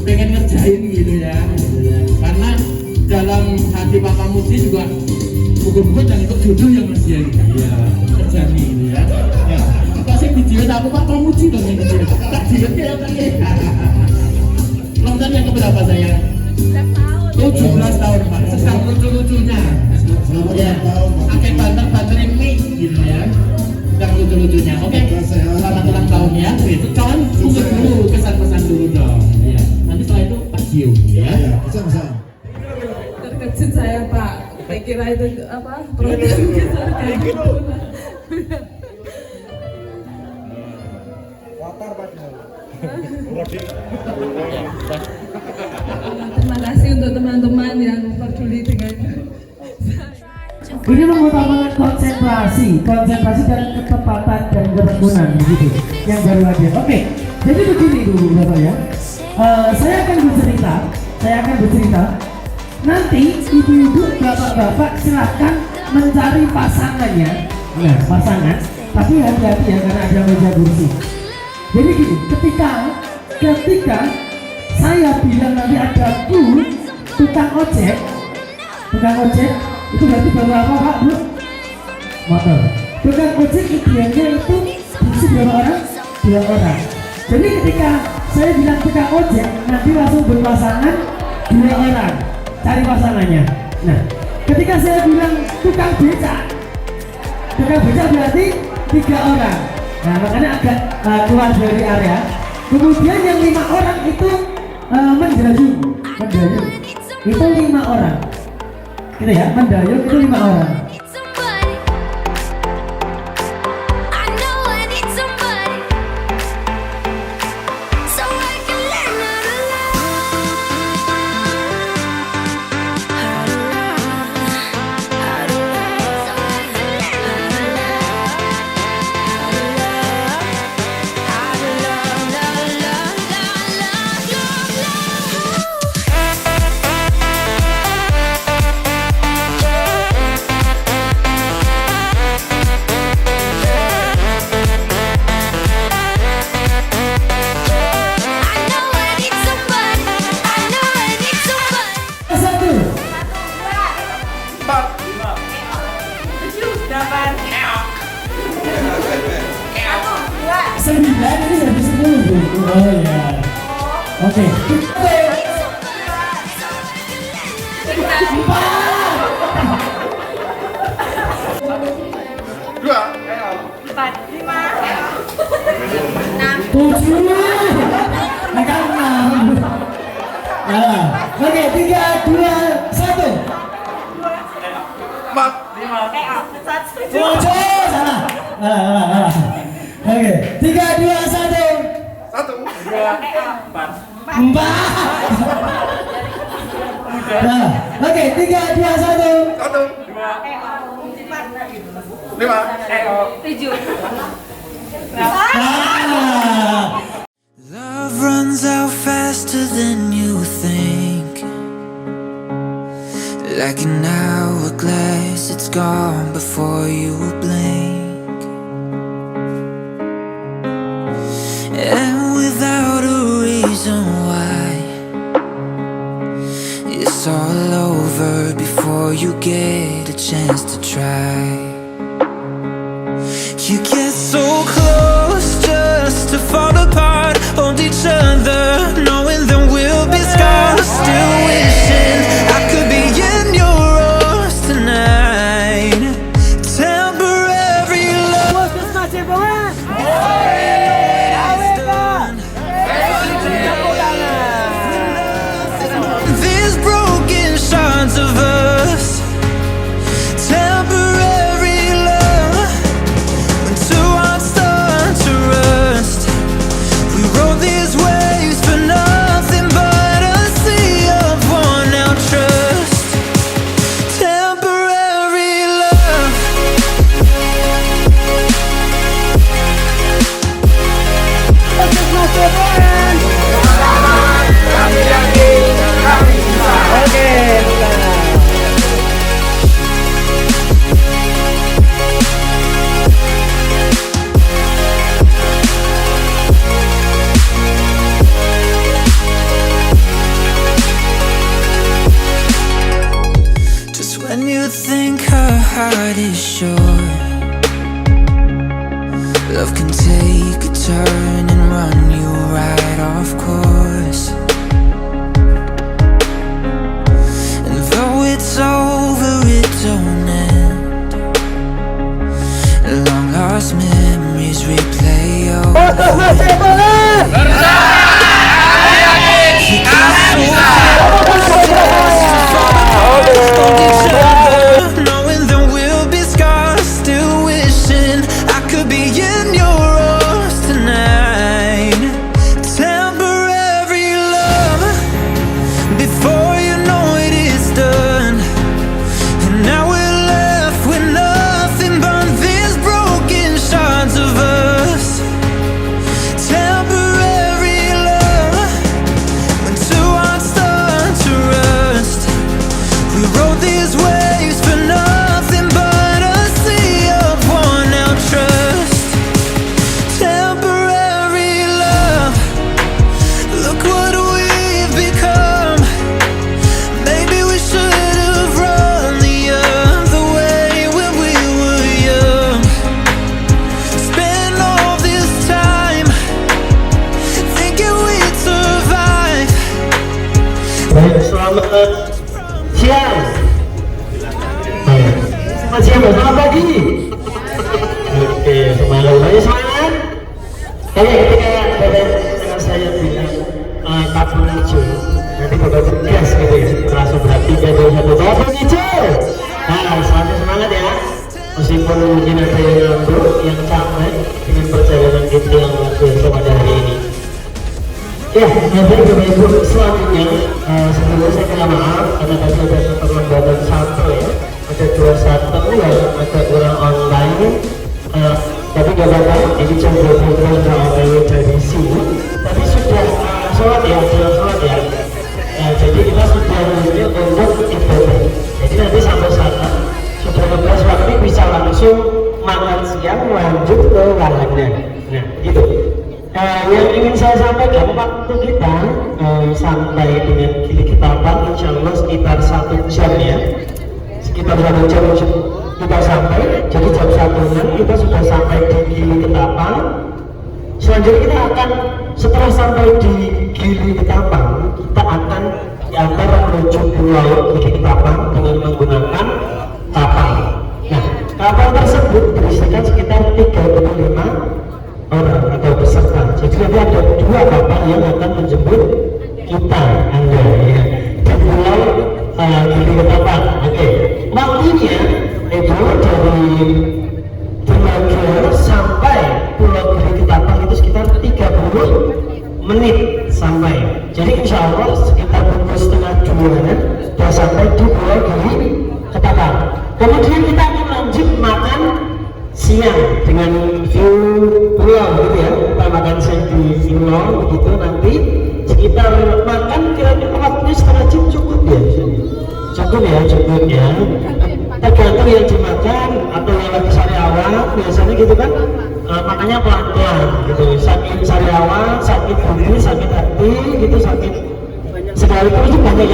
pengen ngerjain gitu ya, karena dalam hati Bapak Muji juga buku-buku dan itu jodoh yang dia ya kerjaan gitu ya. Pasti video aku Bapak Muji dong yang kecil, tak diletnya yang tadi. Lomtan yang keberapa saya? 17 tahun Pak, sedang lucu-lucunya ya, pakai banter-banterin mic gitu ya, sedang lucu-lucunya. Oke, selamat ulang tahun ya. Itu kawan tunggu dulu, kesan-pesan dulu dong ya. Nanti setelah itu Pak Gio ya. Pesan-pesan. Terkejut saya Pak. Saya kira itu apa? Program kita kayak gitu. mengutamakan konsentrasi dan ketepatan dan ketekunan begitu yang baru ada. Oke, jadi begini dulu Bapak ya. Saya akan bercerita. Nanti ibu-ibu, bapak-bapak silahkan mencari pasangannya. Nah, pasangan. Tapi hati-hati ya karena ada meja kursi. Jadi gini, ketika saya bilang nanti ada tukang ojek itu berarti bawa apa Pak Bu? Motor. Tukang ojek idealnya itu diisi berapa orang? 2 orang. Jadi ketika saya bilang tukang ojek nanti langsung berpasangan 2 orang, cari pasangannya. Nah, ketika saya bilang tukang beca berarti 3 orang. Nah, makanya agak keluar dari area. Kemudian yang 5 orang itu mendayung itu 5 orang. Gitu ya, mendayung itu 5 orang. Somebody. I know I need somebody. So I can learn how to love. How to love. How to love. So I can learn how to love. How to love. I know I need somebody. I know I need somebody. Satu. 9 ini jadi 10. Oh ya. Oke. Tujuh. Enggak 6. Nah, oke 3, 2, 1. 7. Salah. Oke, 3, 2, 1. 4. Nah, oke, 3, 2, 1. Love runs out faster than you think. Like an hourglass, it's gone before you blink. And without a reason why, it's all over before you get a chance to try. You get so close just to fall apart. Hold each other, knowing that we'll be scarred. Still wishing I could be in your arms tonight. Temporary love. These broken shards of us. Temporary love. When two hearts start to rust, we rode these waves for nothing but a sea of worn out trust. Temporary love. Just when you think her heart is sure, love can take a turn and run you right off course. And though it's over, it don't end. Long lost memories replay knowing that we'll be scarred. Still wishing I could be in your arms tonight. Temporary love. Before you know it is done, and now we're left with selamat siang. Selamat siang, selamat pagi. Oke, semangat. Oke, ketika dengan saya bilang 47, nanti bakal bergas gitu ya. Langsung berarti 3, 2, 1, bapak hijau. Nah, semangat ya. Meskipun mungkin ada yang ngantuk, yang capek dengan perjalanan kita yang luar biasa pada hari ini. Ya, nanti Bapak Ibu selanjutnya sebelumnya saya minta maaf karena tadi ada keterlambatan satu ya, ada 21 yang agak kurang online, tapi gak apa-apa, ini jam 20 udah dari sini, tapi sudah sholat ya, jadi kita sudah menuju untuk ibadah. Jadi nanti sampai sana sudah 12 waktu bisa langsung makan siang lanjut ke wahana. Nah, gitu. Yang ingin saya sampaikan, waktu kita sampai dengan Gili Ketapang insya Allah sekitar 1 jam ya, sekitar 1 jam kita sampai. Jadi jam 1 kita sudah sampai di Gili Ketapang. Selanjutnya kita akan setelah sampai di Gili Ketapang, kita akan diantar menuju pulau Gili Ketapang dengan menggunakan kapal. Nah, kapal tersebut berisikan sekitar 35 orang atau peserta. Jadi nanti ada 2 kapal yang akan menjemput kita, Anda ya, di pulau Gili Ketapang. Oke, waktunya itu dari Temanggung sampai pulau Gili Ketapang itu sekitar 30 menit sampai. Jadi insya Allah sekitar pukul 1:30 sudah sampai di pulau Gili Ketapang. Kemudian kita akan lanjut makan siang dengan view pulau gitu ya. Kita makan siang di pulau begitu, nanti sekitar makan kira-kira waktunya setengah jam cukup ya. Tergantung yang dimakan atau yang lagi sariawan biasanya gitu kan, makannya pelan-pelan gitu. Sakit sariawan, sakit bumi, sakit hati gitu, sakit segala itu banyak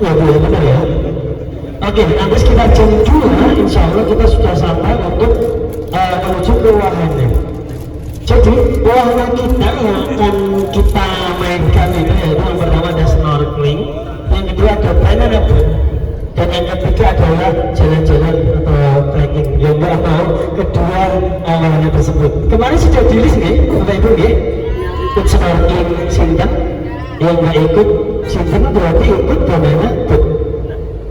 yang benar ya. Oke, nanti sekitar jam 2 insya Allah kita sudah sampai untuk menuju ke wahana. Jadi wahana kita yang akan kita mainkan ini yaitu yang pertama ada snorkeling, yang kedua ada banana boat, dan yang ketiga adalah jalan-jalan atau trekking. Yang mau kedua wahana tersebut kemarin sudah dirilis nih Bapak Ibu nih, ikut snorkeling sinten, yang nggak ikut sinten berarti ikut banana boat.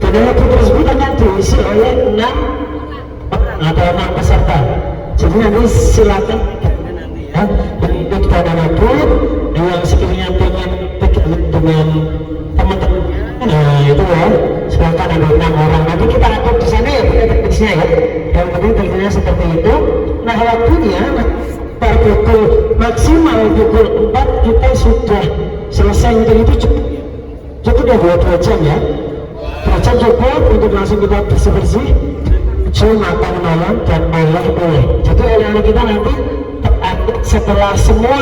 Banana boat tersebut akan diisi oleh 6 atau 6 peserta. Jadi nanti silakan ya, ikut banana boat yang sekiranya pengen dengan teman-teman. Nah itu ya, silakan ada 6 orang. Nanti kita atur di sana ya, kita teknisnya ya. Yang penting teknisnya seperti itu. Nah waktunya per pukul maksimal pukul 4 kita sudah selesai untuk itu cukup ya 2 jam ya. 2 jam cukup untuk langsung kita bersih-bersih, makan malam dan oleh-oleh. Jadi oleh-oleh kita nanti setelah semua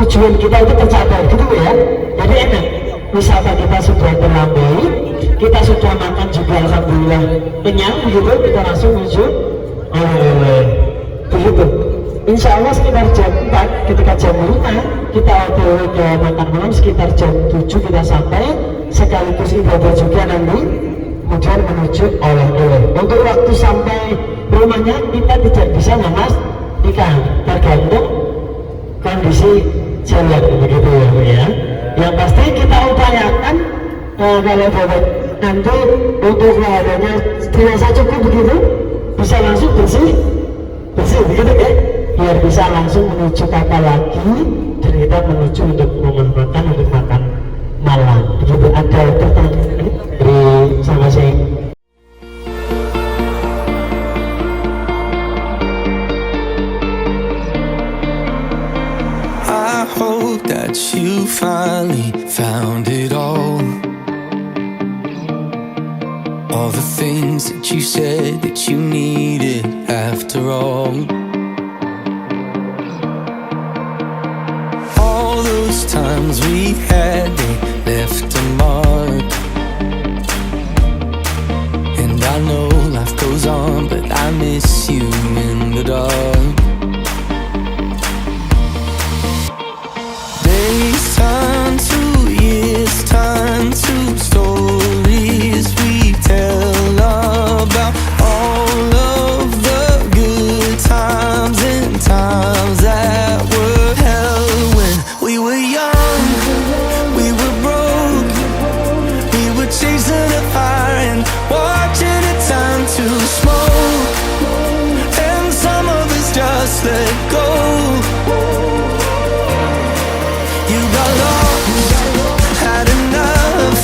tujuan kita itu tercapai gitu ya. Jadi enak, wisata kita sudah terlambai, kita sudah makan juga alhamdulillah kenyang begitu, kita langsung menuju oleh-oleh begitu. Insya Allah sekitar jam 4, ketika jam 5 kita ke makan malam, sekitar jam 7 kita sampai, sekaligus ibadah juga nanti, kemudian menuju oleh-oleh. Untuk waktu sampai rumahnya kita tidak bisa memastikan, tergantung kondisi jalan begitu ya. Yang pasti kita upayakan kalau Bapak nanti untuk wahananya dirasa cukup begitu, bisa langsung bersih begitu ya, biar bisa langsung menuju kapal lagi dan kita menuju untuk makan untuk makan malam begitu. Ada pertanyaan dari sama saya? I hope that you finally found it all the things that you said that you needed after all those times we had, they left a mark. And I know life goes on, but I miss you in the dark. Days turn to years, turn to stories. let go. You got lost, had enough.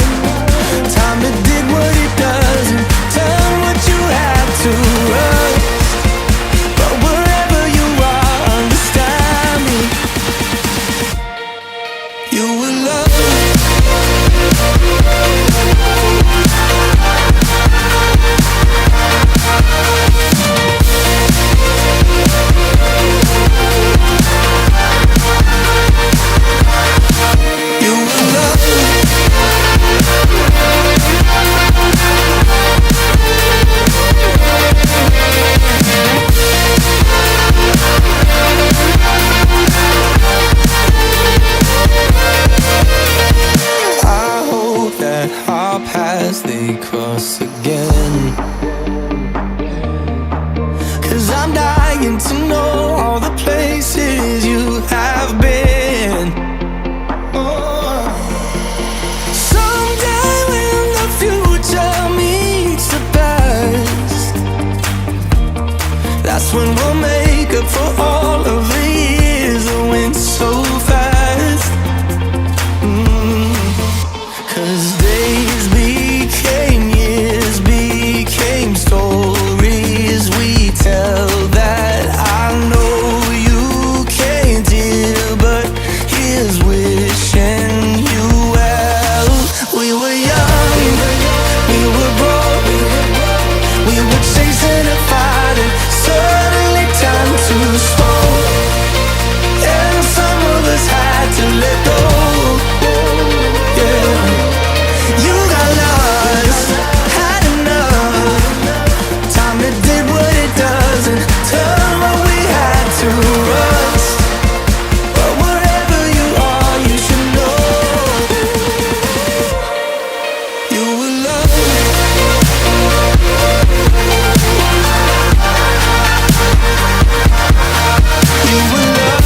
Time it did what it does and done what you had to rush. But wherever you are, understand me. You were loved. You were loved. I hope that our paths they cross again. 'Cause I'm dying to know all the places you have been. Oh. Someday when the future meets the past, that's when we'll make up for all of the years that went so fast. 'Cause days became years, became stories we tell that I know you can't hear, but here's wishing you well. We were young, we were broke, we were chasing a fight and suddenly time to slow. And some of us had to let go. Yeah. You got lost, had enough. Time it did what it does and done what we had to rust. But wherever you are, you should know you were loved. You were loved.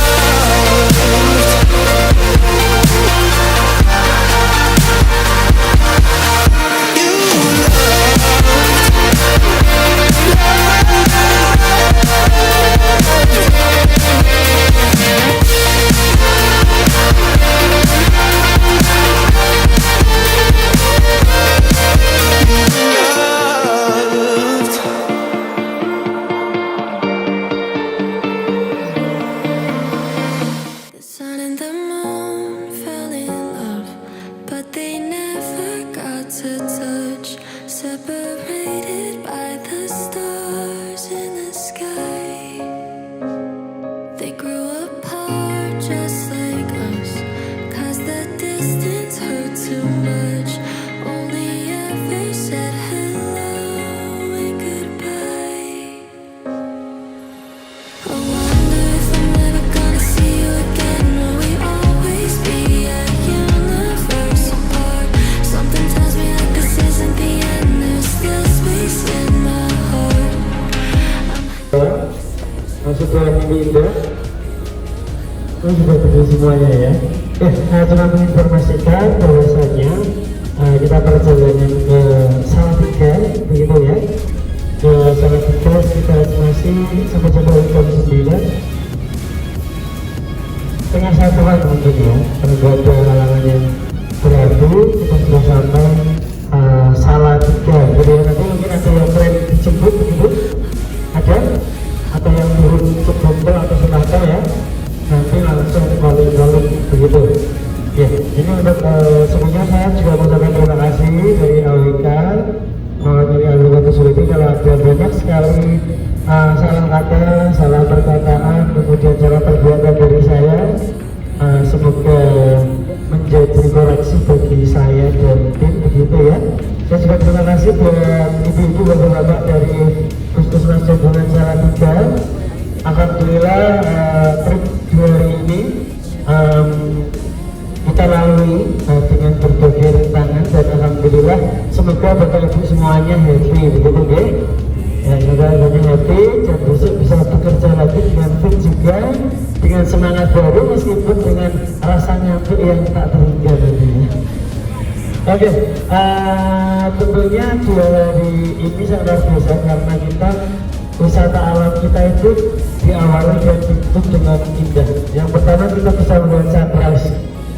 The sun and the moon fell in love, but they never got to touch. Separated by the stars in the sky, they grew apart just like us. 'Cause the distance hurt too much. Only ever said hello and goodbye. I wonder if I'm never gonna see you again. Will we always be a universe apart? Something tells me that this isn't the end. There's still space in my heart. Masuk ke minggu indah. Itu sudah berdua semuanya ya. Cuma menginformasikan bahwasanya kita perjalanan ke Salatiga, begitu ya. Ke Salatiga kita masih sampai jam 9. Tengah satuan mungkin ya, karena ada halangan yang berarti kita sudah sampai Salatiga. Jadi nanti mungkin ada yang plan dijemput begitu, ada atau yang turun ke Bogor atau Sunata ya, nanti langsung balik begitu. Ya, ini untuk sebelumnya saya juga mengucapkan terima kasih dari AWK, dari AWK Kesulitan kalau ada banyak sekali salah kata, salah perkataan, kemudian cara perbuatan dari saya. Semoga menjadi koreksi bagi saya dan tim begitu ya. Saya juga terima kasih buat ibu-ibu bapak-bapak dari Puskesmas Jabungan Salatiga. Alhamdulillah trip 2 hari ini kita lalui dengan berbagai rintangan dan alhamdulillah semoga bapak ibu semuanya happy begitu ya. Ya, semoga semuanya happy dan besok bisa bekerja lagi dengan fit juga, dengan semangat baru meskipun dengan rasa ngantuk yang tak terhingga tentunya. Oke, tentunya 2 hari ini sangat biasa karena kita wisata alam kita itu diawali dan ditutup dengan indah. Yang pertama kita bisa melihat sunrise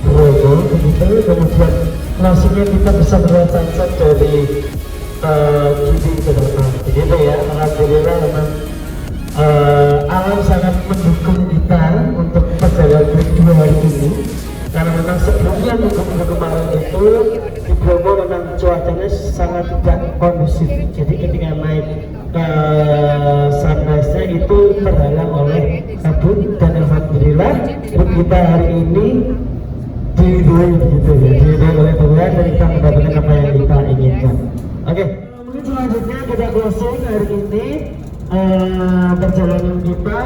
Bromo, begitu, kemudian closingnya kita bisa melihat sunset dari Gili Trawangan, begitu ya. Alhamdulillah memang alam sangat mendukung kita untuk perjalanan trip 2 hari ini, karena memang sebelumnya minggu kemarin itu di Bromo memang cuacanya sangat tidak kondusif, jadi ketika naik ke sunrise-nya itu terhalang oleh kabut, dan alhamdulillah kita hari ini diridhoi begitu ya, diridhoi oleh Tuhan dan kita mendapatkan apa yang kita inginkan. Oke, selanjutnya kita closing hari ini perjalanan kita.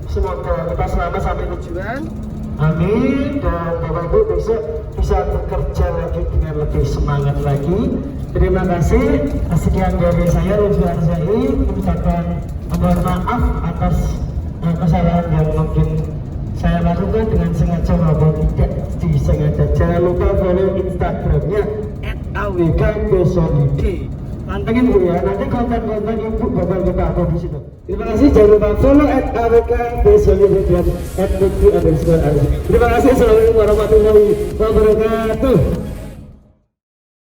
Semoga kita selamat sampai tujuan. Amin. Dan Bapak Ibu besok bisa bekerja lagi dengan lebih semangat lagi. Terima kasih. Sekian dari saya, Lutfi Arzai, mengucapkan mohon maaf atas kesalahan yang mungkin saya lakukan dengan sengaja maupun tidak disengaja. Jangan lupa follow Instagramnya @awkbesonidi. Pantengin Bu ya, nanti konten-konten Ibu bakal kita upload di situ. Terima kasih, jangan lupa follow @awkbesonidi dan @lutfi_arzai. Terima kasih. Assalamualaikum warahmatullahi wabarakatuh.